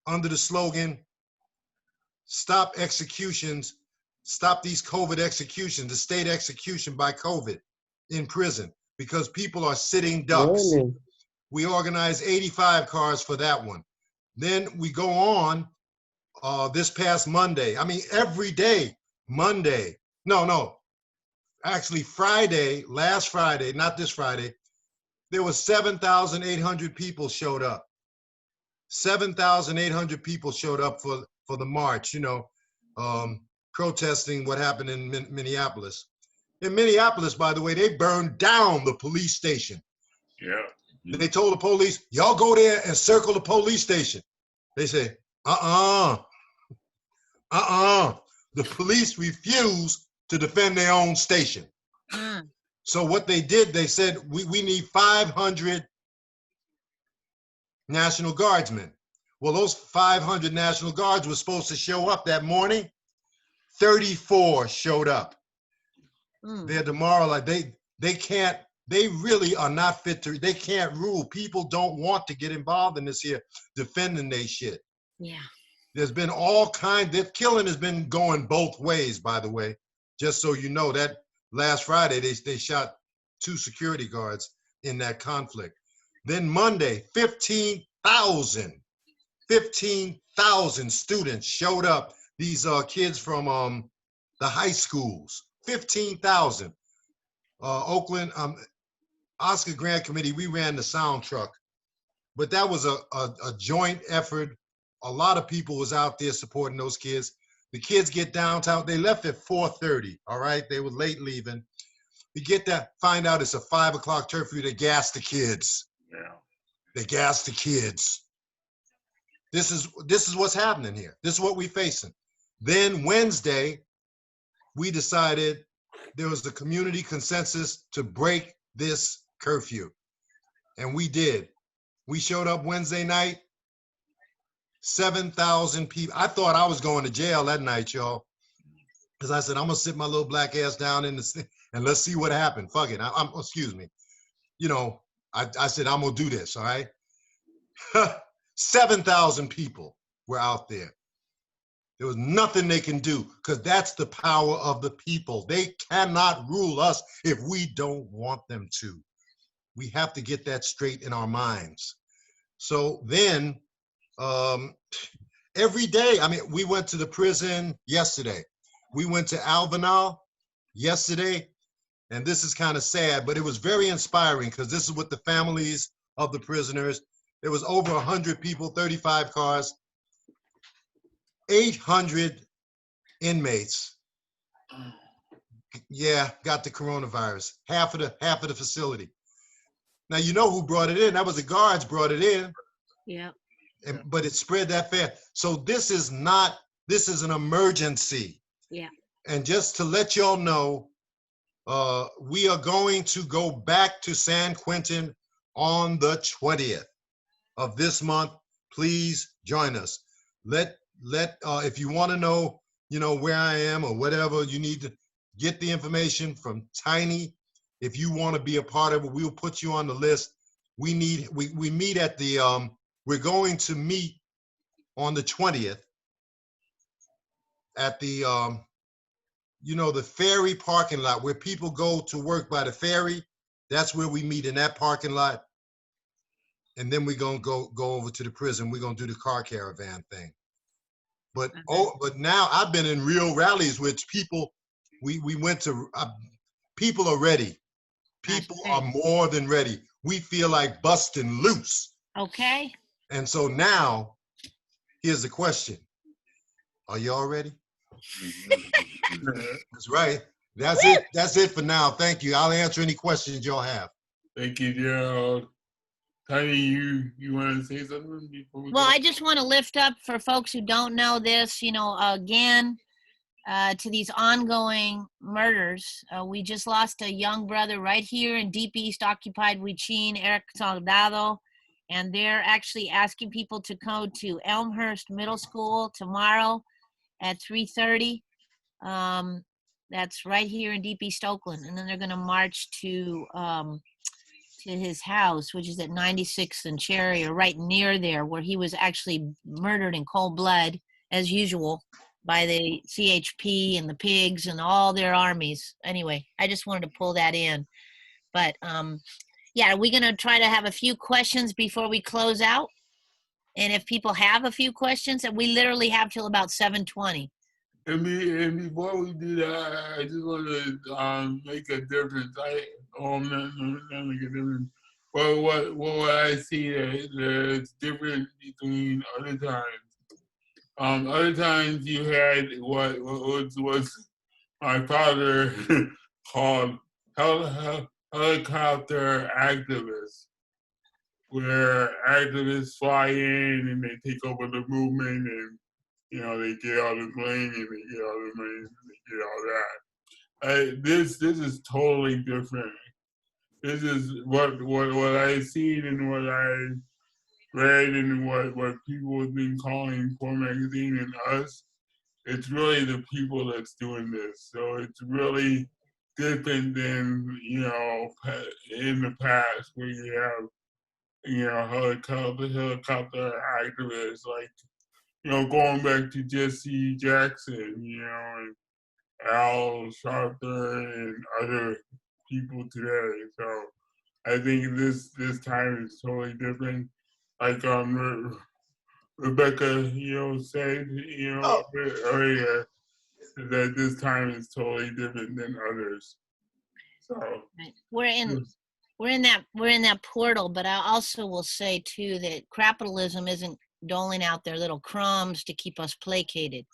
under the slogan, stop executions, stop these COVID executions, the state execution by COVID in prison, because people are sitting ducks. We organized 85 cars for that one. Then we go on this past Monday. I mean, every day, Monday. No, actually Friday, last Friday, not this Friday, there was 7,800 people showed up. 7,800 people showed up for the march, protesting what happened in Minneapolis. In Minneapolis, by the way, they burned down the police station. Yeah. They told the police, y'all go there and circle the police station. They say, the police refused to defend their own station. So what they did, they said, we need 500 National Guardsmen. Well, those 500 National Guards were supposed to show up that morning. 34 showed up. They're demoralized. They really are not fit to, they can't rule. People don't want to get involved in this here, defending their shit. Yeah. There's been all kinds, that killing has been going both ways, by the way. Just so you know, that last Friday, they shot 2 security guards in that conflict. Then Monday, 15,000 students showed up. These kids from the high schools, 15,000. Oakland, Oscar Grant Committee, we ran the sound truck, but that was a joint effort. A lot of people was out there supporting those kids. The kids get downtown, they left at 4:30, all right? They were late leaving. You get that, find out it's a 5 o'clock curfew, they gas the kids. Yeah. They gas the kids. This is what's happening here. This is what we're facing. Then Wednesday, we decided there was the community consensus to break this curfew. And we did. We showed up Wednesday night, 7,000 people. I thought I was going to jail that night, y'all. Because I said, I'm going to sit my little black ass down in the and let's see what happened. Fuck it. Excuse me. I said, I'm going to do this, all right? 7,000 people were out there. There was nothing they can do, because that's the power of the people. They cannot rule us if we don't want them to. We have to get that straight in our minds. So then, every day, we went to the prison yesterday. We went to Alvinal yesterday, and this is kind of sad, but it was very inspiring, because this is with the families of the prisoners. There was over 100 people, 35 cars. 800 inmates, got the coronavirus. Half of the facility. Now you know who brought it in. That was the guards brought it in. Yeah. But it spread that fast. So this is an emergency. Yeah. And just to let y'all know, we are going to go back to San Quentin on the 20th of this month. Please join us. If you want to know, where I am or whatever, you need to get the information from Tiny. If you want to be a part of it, we'll put you on the list. We meet at the, we're going to meet on the 20th at the, the ferry parking lot where people go to work by the ferry. That's where we meet, in that parking lot. And then we're going to go over to the prison. We're going to do the car caravan thing. But now I've been in real rallies with people. We went to, people are ready. People are more than ready. We feel like busting loose. Okay. And so now, here's the question. Are y'all ready? That's right. That's it. That's it for now. Thank you. I'll answer any questions y'all have. Thank you, Geral. Tiny, you want to say something before we Well, go? I just want to lift up, for folks who don't know this, again, to these ongoing murders. We just lost a young brother right here in Deep East occupied Huichin, Eric Soldado, and they're actually asking people to go to Elmhurst Middle School tomorrow at 3:30. That's right here in Deep East Oakland, and then they're going to march to his house, which is at 96th and Cherry, or right near there, where he was actually murdered in cold blood, as usual, by the CHP and the pigs and all their armies. Anyway, I just wanted to pull that in. But are we going to try to have a few questions before we close out? And if people have a few questions, and we literally have till about 7:20. And before we do that, I just want to make a difference. Not make a difference. well, what I see there's different between other times. Other times you had what was my father called helicopter activists, where activists fly in and they take over the movement, and you know they get all the blame and they get all the money and they get all that. This is totally different. This is what I've seen and what I read and what people have been calling Poor Magazine and us. It's really the people that's doing this. So it's really different than, you know, in the past where you have, you know, helicopter activists, like, you know, going back to Jesse Jackson, you know, and Al Sharpton and other people today. So I think this time is totally different. Like Rebecca, you know, said, you know, earlier that this time is totally different than others. So right. We're in that portal, but I also will say too that capitalism isn't doling out their little crumbs to keep us placated.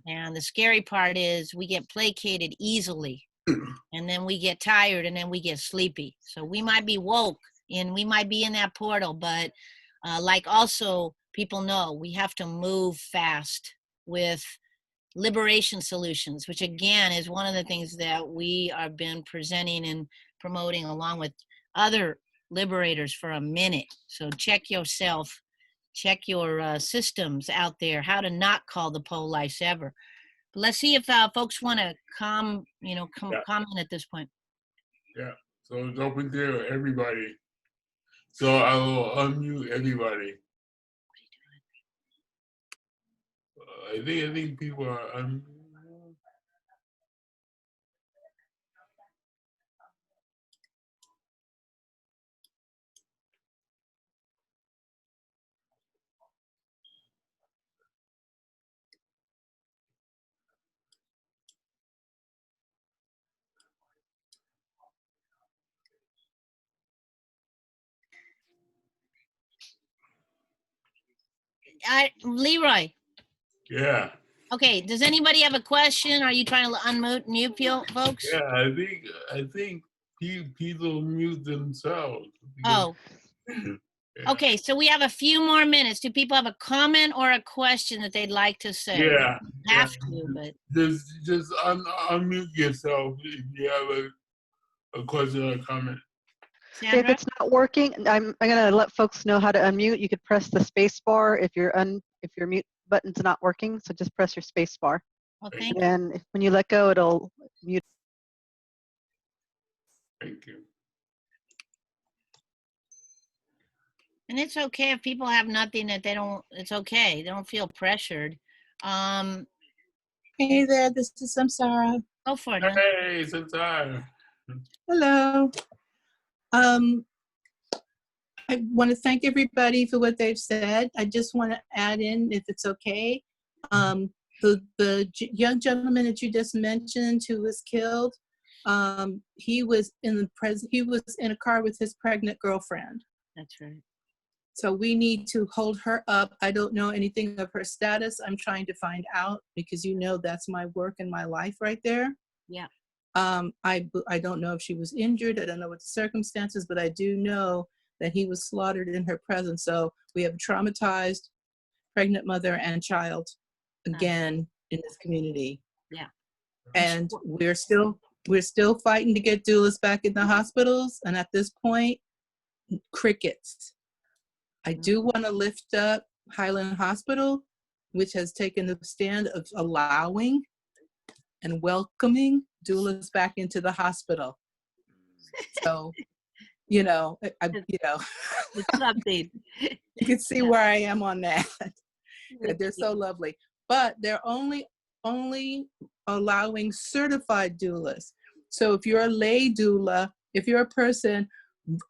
And the scary part is we get placated easily, and then we get tired, and then we get sleepy. So we might be woke and we might be in that portal, but like also people know we have to move fast with liberation solutions, which again is one of the things that we have been presenting and promoting along with other liberators for a minute. So check yourself, check your systems out there, how to not call the PoLice ever. But let's see if folks want to comment at this point. Yeah, so it's open to everybody. So I will unmute everybody. I think people are Leroy. Yeah. Okay, does anybody have a question? Are you trying to unmute folks? Yeah, I think people mute themselves. Oh. Yeah. Okay, so we have a few more minutes. Do people have a comment or a question that they'd like to say? Yeah. You have to, but just unmute yourself if you have a question or a comment. Sandra? If it's not working, I'm gonna let folks know how to unmute. You could press the space bar if your mute button's not working. So just press your space bar. Well, thank you. And when you let go, it'll mute. Thank you. And it's okay if people have nothing that they don't, it's okay. They don't feel pressured. Hey there, this is Samsara. Go for it. Hey, Samsara. Hello. I want to thank everybody for what they've said. I just want to add in, if it's okay, the young gentleman that you just mentioned who was killed, he was in a car with his pregnant girlfriend. That's right. So we need to hold her up. I don't know anything of her status. I'm trying to find out because that's my work and my life right there. Yeah. I don't know if she was injured. I don't know what the circumstances, but I do know that he was slaughtered in her presence. So we have a traumatized pregnant mother and child again in this community. Yeah. And we're still fighting to get doulas back in the hospitals. And at this point, crickets. I do want to lift up Highland Hospital, which has taken the stand of allowing and welcoming doulas back into the hospital. So, it's something. You can see where I am on that. They're so lovely, but they're only allowing certified doulas. So if you're a lay doula, if you're a person,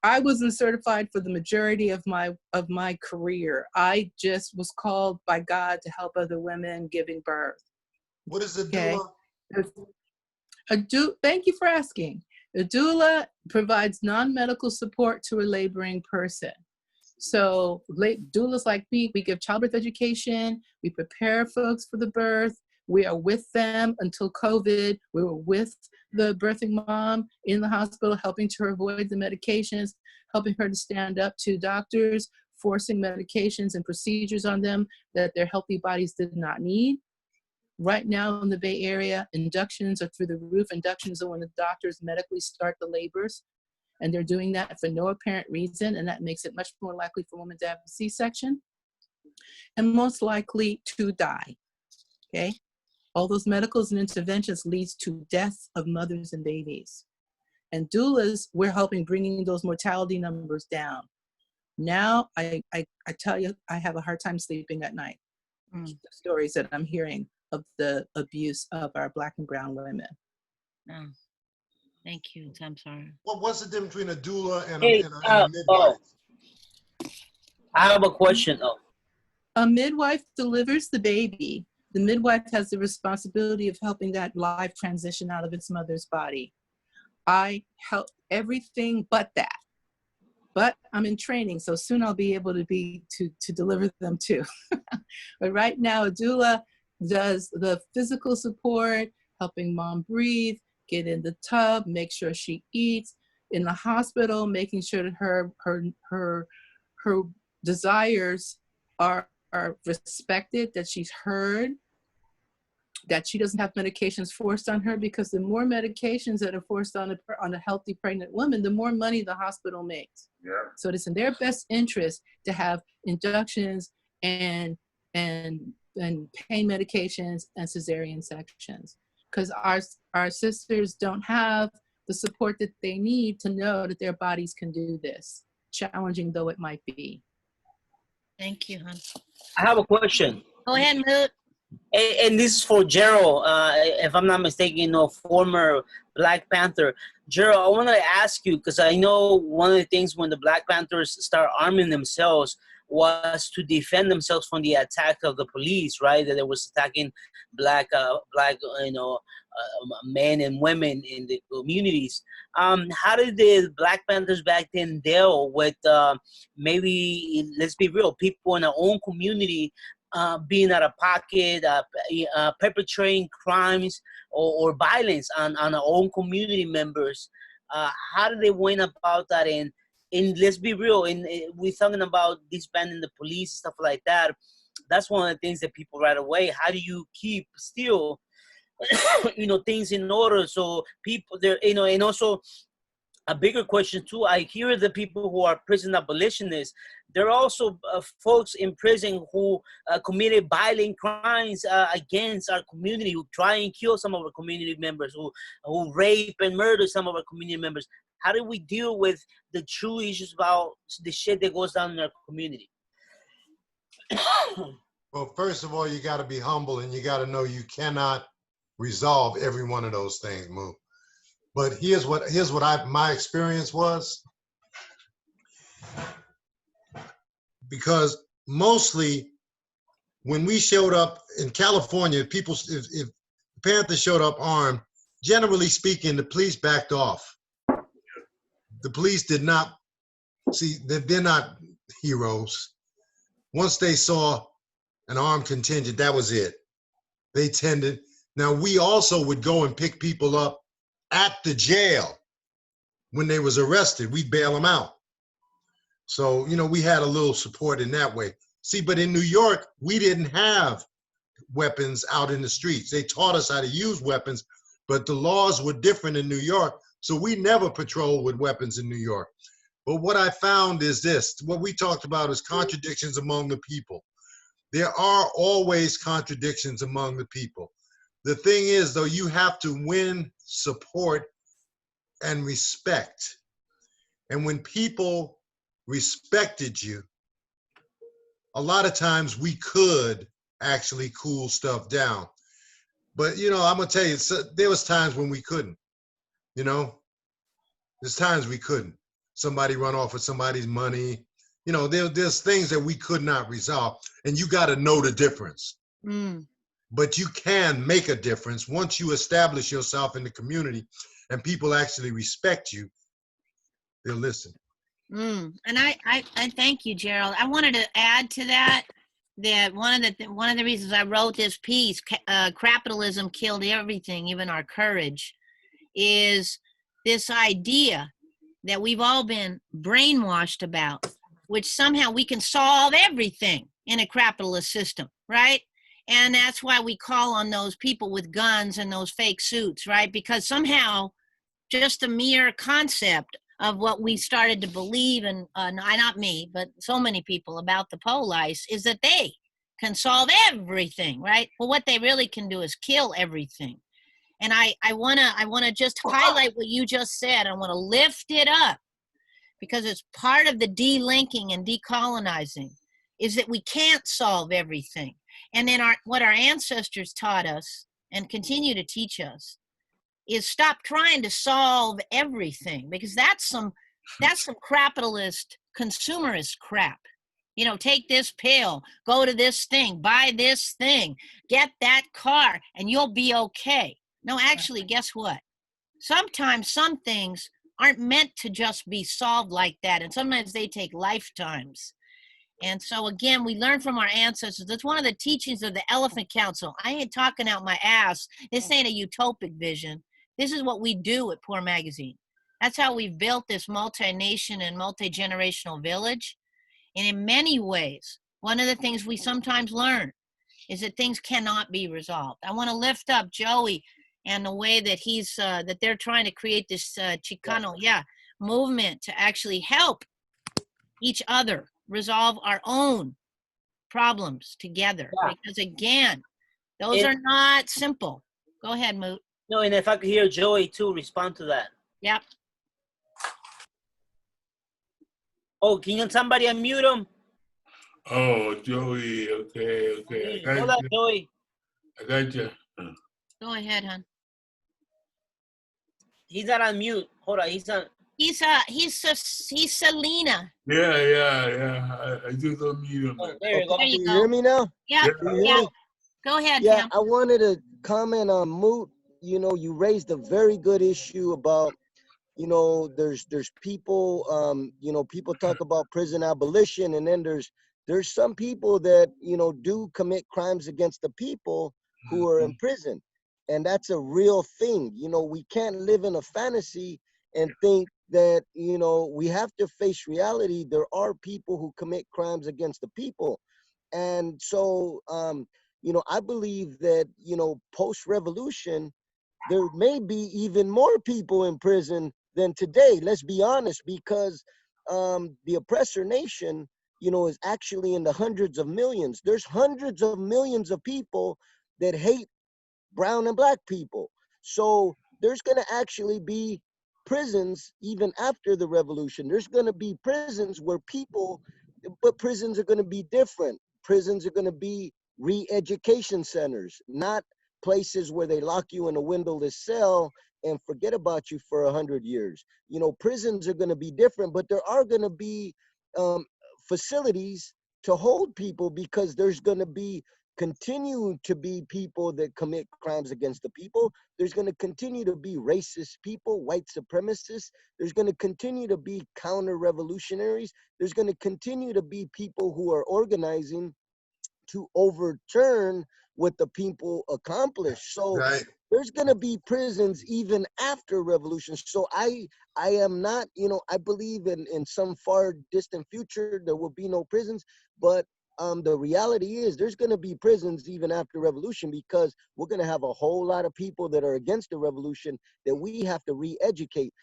I wasn't certified for the majority of my career. I just was called by God to help other women giving birth. What is a doula? Thank you for asking. A doula provides non-medical support to a laboring person. So doulas like me, we give childbirth education, we prepare folks for the birth, we are with them until COVID. We were with the birthing mom in the hospital, helping her avoid the medications, helping her to stand up to doctors, forcing medications and procedures on them that their healthy bodies did not need. Right now in the Bay Area, inductions are through the roof. Inductions are when the doctors medically start the labors, and they're doing that for no apparent reason, and that makes it much more likely for women to have a C-section and most likely to die, okay? All those medicals and interventions leads to death of mothers and babies. And doulas, we're helping bringing those mortality numbers down. Now, I tell you, I have a hard time sleeping at night. The stories that I'm hearing of the abuse of our Black and brown women. Oh, thank you. I'm sorry. What's the difference between a doula and Hey, and a midwife? I have a question. A midwife delivers the baby. The midwife has the responsibility of helping that live transition out of its mother's body. I help everything but that. But I'm in training, so soon I'll be able to deliver them too. But right now, a doula does the physical support, helping mom breathe, get in the tub, make sure she eats. In the hospital, making sure that her desires are respected, that she's heard, that she doesn't have medications forced on her, because the more medications that are forced on a healthy pregnant woman, the more money the hospital makes. Yeah. So it's in their best interest to have inductions and pain medications and cesarean sections, because our sisters don't have the support that they need to know that their bodies can do this, challenging though it might be. Thank you, hon. I have a question. Go ahead, Moot. And this is for Geral, if I'm not mistaken, former Black Panther. Geral, I want to ask you, because I know one of the things when the Black Panthers start arming themselves was to defend themselves from the attack of the police, right? That they was attacking black men and women in the communities. How did the Black Panthers back then deal with maybe, let's be real, people in our own community being out of pocket, perpetrating crimes or violence on our own community members? How did they went about that? And let's be real, we're talking about disbanding the police and stuff like that. That's one of the things that people right away, how do you keep still, things in order so people there, and also a bigger question too, I hear the people who are prison abolitionists, there are also folks in prison who committed violent crimes against our community, who try and kill some of our community members, who rape and murder some of our community members. How do we deal with the true issues about the shit that goes down in our community? Well, first of all, you got to be humble, and you got to know you cannot resolve every one of those things, Moo. But here's what my experience was. Because mostly when we showed up in California, if Panthers showed up armed, generally speaking, the police backed off. The police did not see that they're not heroes. Once they saw an armed contingent, that was it. They tended. Now, we also would go and pick people up at the jail when they was arrested. We'd bail them out. So, we had a little support in that way. See, but in New York, we didn't have weapons out in the streets. They taught us how to use weapons, but the laws were different in New York. So we never patrolled with weapons in New York. But what I found is this, what we talked about is contradictions among the people. There are always contradictions among the people. The thing is, though, you have to win support and respect. And when people respected you, a lot of times we could actually cool stuff down. But, I'm going to tell you, there was times when we couldn't. There's times we couldn't. Somebody run off with somebody's money. There's things that we could not resolve, and you got to know the difference. But you can make a difference once you establish yourself in the community. and people actually respect you, they'll listen. And I thank you, Gerald. I wanted to add to that one of the reasons I wrote this piece, capitalism killed everything, even our courage, is this idea that we've all been brainwashed about, which somehow we can solve everything in a capitalist system, right? And that's why we call on those people with guns and those fake suits, right? Because somehow just the mere concept of what we started to believe, and not me, but so many people about the PoLice, is that they can solve everything, right? Well, what they really can do is kill everything. And I wanna just highlight what you just said. I wanna lift it up because it's part of the delinking and decolonizing, is that we can't solve everything. And then what our ancestors taught us and continue to teach us is stop trying to solve everything, because that's some capitalist consumerist crap. You know, take this pill, go to this thing, buy this thing, get that car, and you'll be okay. No, actually, guess what? Sometimes some things aren't meant to just be solved like that, and sometimes they take lifetimes. And so again, we learn from our ancestors. That's one of the teachings of the Elephant Council. I ain't talking out my ass. This ain't a utopic vision. This is what we do at Poor Magazine. That's how we've built this multi-nation and multi-generational village. And in many ways, one of the things we sometimes learn is that things cannot be resolved. I want to lift up Joey and the way that that they're trying to create this Chicano movement to actually help each other resolve our own problems together. Because again, those are not simple. Go ahead, Moot. No, and if I could hear Joey too respond to that. Yep. Oh, can somebody unmute him? Oh, Joey. Okay. Hold on, Joey. I got you. Go ahead, hon. He's not on mute. Hold on, he's on. He's Selena. Yeah. I just unmuted him. Oh, there you go. Can you hear me now? Yeah. Go ahead, Yeah, Pam. I wanted to comment on Moot. You know, you raised a very good issue about, you know, there's people, you know, people talk about prison abolition, and then there's some people that, you know, do commit crimes against the people who are in prison. And that's a real thing. You know, we can't live in a fantasy and think that, you know, we have to face reality. There are people who commit crimes against the people. And so, you know, I believe that, you know, post-revolution, there may be even more people in prison than today. Let's be honest, because the oppressor nation, you know, is actually in the hundreds of millions. There's hundreds of millions of people that hate brown and black people. So there's going to actually be prisons even after the revolution. There's going to be prisons where people, but prisons are going to be different. Prisons are going to be re-education centers, not places where they lock you in a windowless cell and forget about you for 100 years. You know, prisons are going to be different, but there are going to be facilities to hold people, because there's going to continue to be people that commit crimes against the people. There's going to continue to be racist people, white supremacists. There's going to continue to be counter-revolutionaries. There's going to continue to be people who are organizing to overturn what the people accomplished. So there's going to be prisons even after revolution. So I am not, you know, I believe in some far distant future there will be no prisons, but the reality is there's going to be prisons even after revolution, because we're going to have a whole lot of people that are against the revolution that we have to re-educate.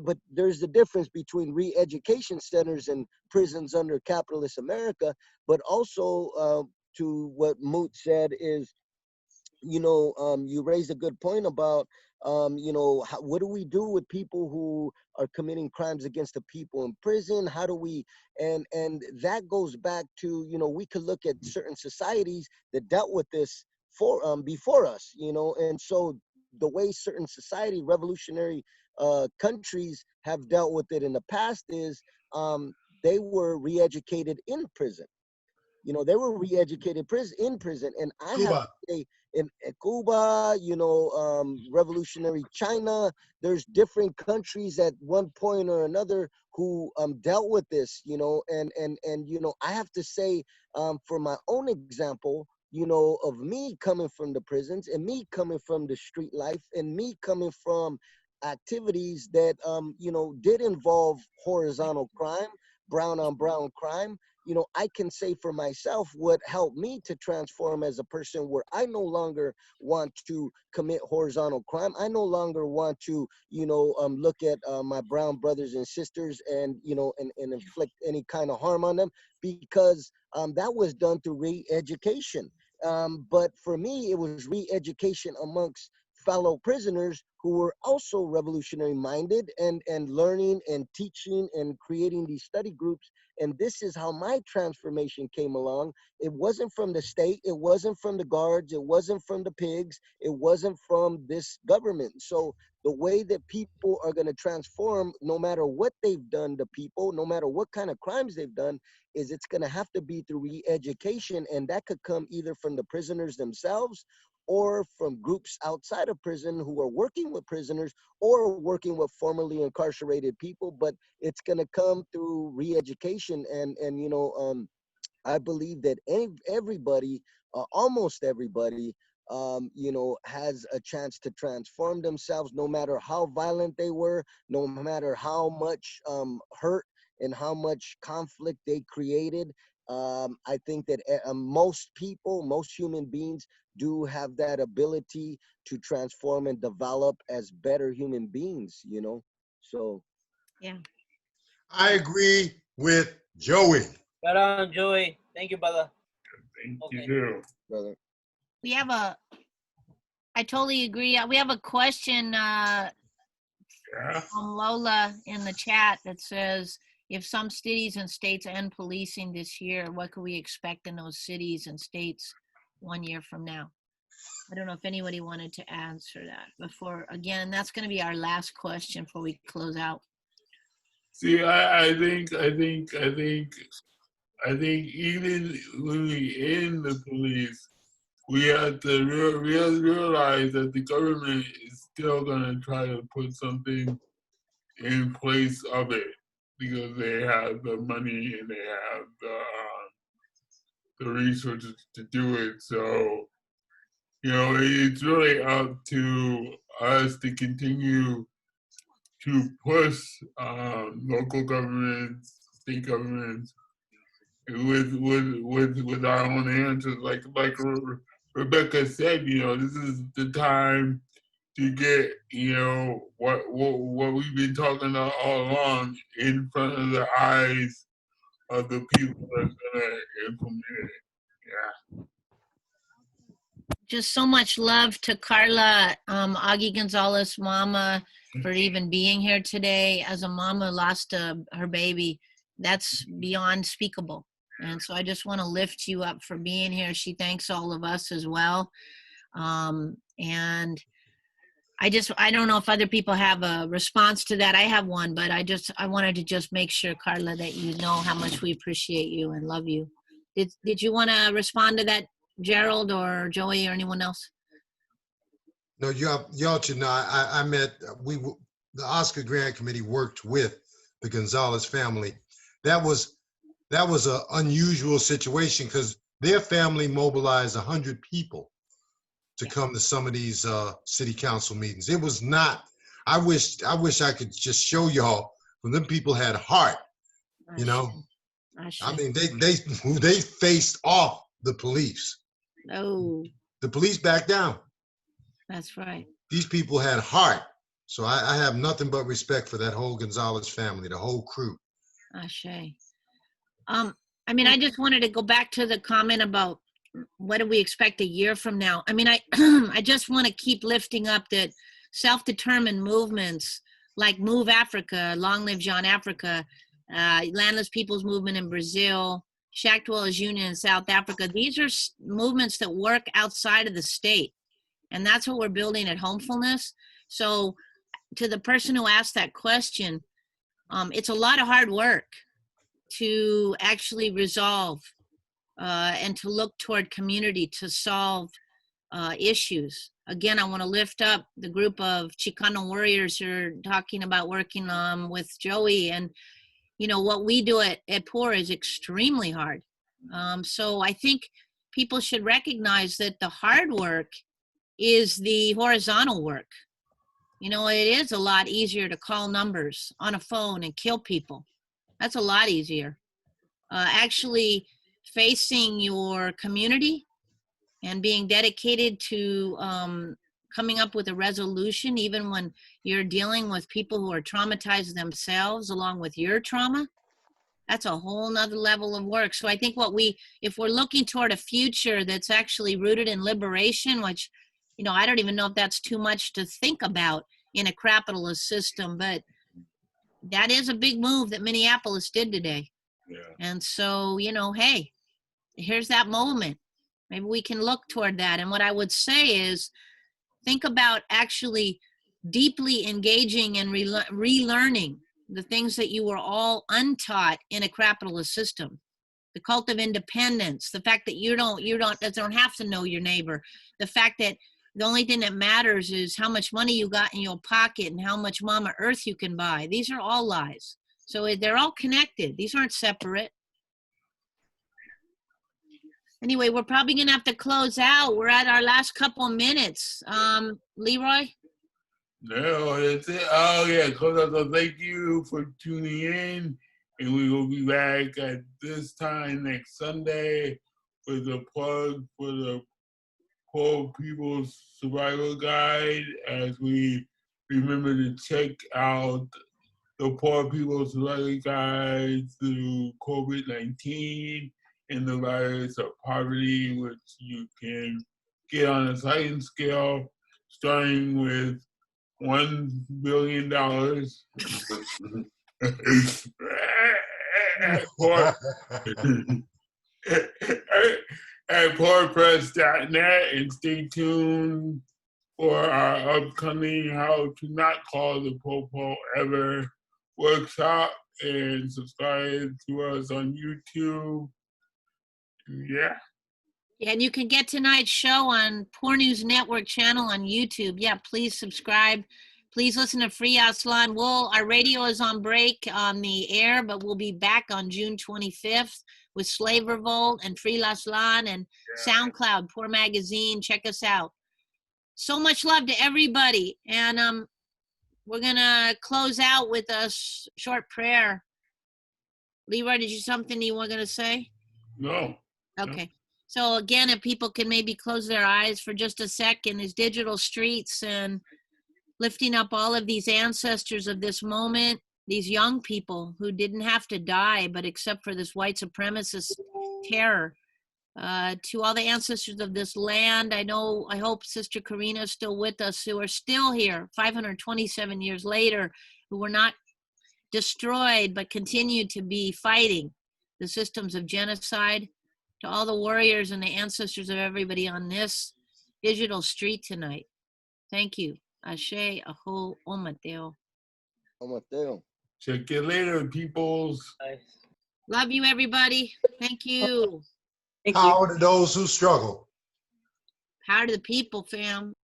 But there's the difference between re-education centers and prisons under capitalist America. But also to what Moot said is, you know, you raised a good point about, you know, what do we do with people who are committing crimes against the people in prison? How do we, and that goes back to, you know, we could look at certain societies that dealt with this before us, you know, and so the way certain society, revolutionary countries have dealt with it in the past is they were re-educated in prison. You know, they were re-educated in prison. And I have Cuba. to say, in Cuba, you know, revolutionary China, there's different countries at one point or another who dealt with this, you know, and you know, I have to say, for my own example, you know, of me coming from the prisons and me coming from the street life and me coming from activities that, you know, did involve horizontal crime, brown on brown crime. You know, I can say for myself what helped me to transform as a person, where I no longer want to commit horizontal crime. I no longer want to, you know, look at my brown brothers and sisters and, you know, and inflict any kind of harm on them, because that was done through re-education. But for me, it was re-education amongst fellow prisoners who were also revolutionary minded and learning and teaching and creating these study groups. And this is how my transformation came along. It wasn't from the state, it wasn't from the guards, it wasn't from the pigs, it wasn't from this government. So the way that people are going to transform, no matter what they've done to people, no matter what kind of crimes they've done, is it's going to have to be through re-education. And that could come either from the prisoners themselves or from groups outside of prison who are working with prisoners or working with formerly incarcerated people. But it's going to come through re-education. And you know, I believe that everybody, almost everybody, you know, has a chance to transform themselves, no matter how violent they were, no matter how much hurt and how much conflict they created. I think that most people, most human beings do have that ability to transform and develop as better human beings, you know? So. Yeah. I agree with Joey. Right on, Joey. Thank you, brother. Thank you, brother. We have I totally agree. We have a question from Lola in the chat that says, if some cities and states end policing this year, what can we expect in those cities and states 1 year from now? I don't know if anybody wanted to answer that before. Again, that's going to be our last question before we close out. See, I think even when we end the police, we have to realize that the government is still going to try to put something in place of it, because they have the money and they have the resources to do it. So, you know, it's really up to us to continue to push local governments, state governments, with our own answers. Like Rebecca said, you know, this is the time to get, you know, what we've been talking about all along in front of the eyes of the people that are gonna implement it. Yeah. Just so much love to Carla Augie Gonzalez, mama, for even being here today. As a mama lost her baby, that's beyond speakable. And so I just want to lift you up for being here. She thanks all of us as well. And I don't know if other people have a response to that. I have one, but I wanted to just make sure, Carla, that you know how much we appreciate you and love you. Did you want to respond to that, Gerald or Joey or anyone else? No, y'all should know. I met, the Oscar Grant Committee worked with the Gonzalez family. That was an unusual situation because their family mobilized 100 people to come to some of these city council meetings. It was not, I wish I could just show y'all, when them people had heart, you know? I mean, they faced off the police. Oh. The police backed down. That's right. These people had heart. So I have nothing but respect for that whole Gonzalez family, the whole crew. Ashe. I mean, I just wanted to go back to the comment about what do we expect a year from now? I mean, I just want to keep lifting up that self-determined movements like Move Africa, Long Live John Africa, Landless People's Movement in Brazil, Shack Dwellers Union in South Africa. These are movements that work outside of the state. And that's what we're building at Homefulness. So to the person who asked that question, it's a lot of hard work to actually resolve and to look toward community to solve issues. Again, I want to lift up the group of Chicano warriors who are talking about working with Joey. And, you know, what we do at POOR is extremely hard. So I think people should recognize that the hard work is the horizontal work. You know, it is a lot easier to call numbers on a phone and kill people. That's a lot easier. Actually facing your community and being dedicated to coming up with a resolution, even when you're dealing with people who are traumatized themselves along with your trauma, that's a whole nother level of work. So I think if we're looking toward a future that's actually rooted in liberation, which, you know, I don't even know if that's too much to think about in a capitalist system, but that is a big move that Minneapolis did today. Yeah. And so, you know, hey, here's that moment. Maybe we can look toward that. And what I would say is, think about actually deeply engaging and relearning the things that you were all untaught in a capitalist system. The cult of independence, the fact that you don't have to know your neighbor, the fact that the only thing that matters is how much money you got in your pocket and how much Mama Earth you can buy. These are all lies. So they're all connected. These aren't separate. Anyway, we're probably going to have to close out. We're at our last couple minutes. Leroy? No, that's it. Oh, yeah. So thank you for tuning in. And we will be back at this time next Sunday with a plug for the Poor People's Survival Guide, as we remember to check out the Poor People's Survival Guide through COVID-19 and the virus of poverty, which you can get on a sliding scale, starting with $1 billion. At poorpress.net, and stay tuned for our upcoming How to Not Call the Popo Ever workshop, and subscribe to us on YouTube. Yeah. Yeah, and you can get tonight's show on PoorNewsNetwork channel on YouTube. Yeah, please subscribe. Please listen to Free Aslan. Our radio is on break on the air, but we'll be back on June 25th with Slave Revolt and Free Aslan and SoundCloud, Poor Magazine. Check us out. So much love to everybody. And we're going to close out with a short prayer. Leroy, did you something you were going to say? No. Okay. So again, if people can maybe close their eyes for just a second, these digital streets, and lifting up all of these ancestors of this moment, these young people who didn't have to die, but except for this white supremacist terror, to all the ancestors of this land. I hope Sister Karina is still with us, who are still here 527 years later, who were not destroyed, but continue to be fighting the systems of genocide. To all the warriors and the ancestors of everybody on this digital street tonight, thank you. Ashe, Aho, Omateo. Omateo. Check you later, peoples. Love you, everybody. Thank you. Power to those who struggle. Power to the people, fam.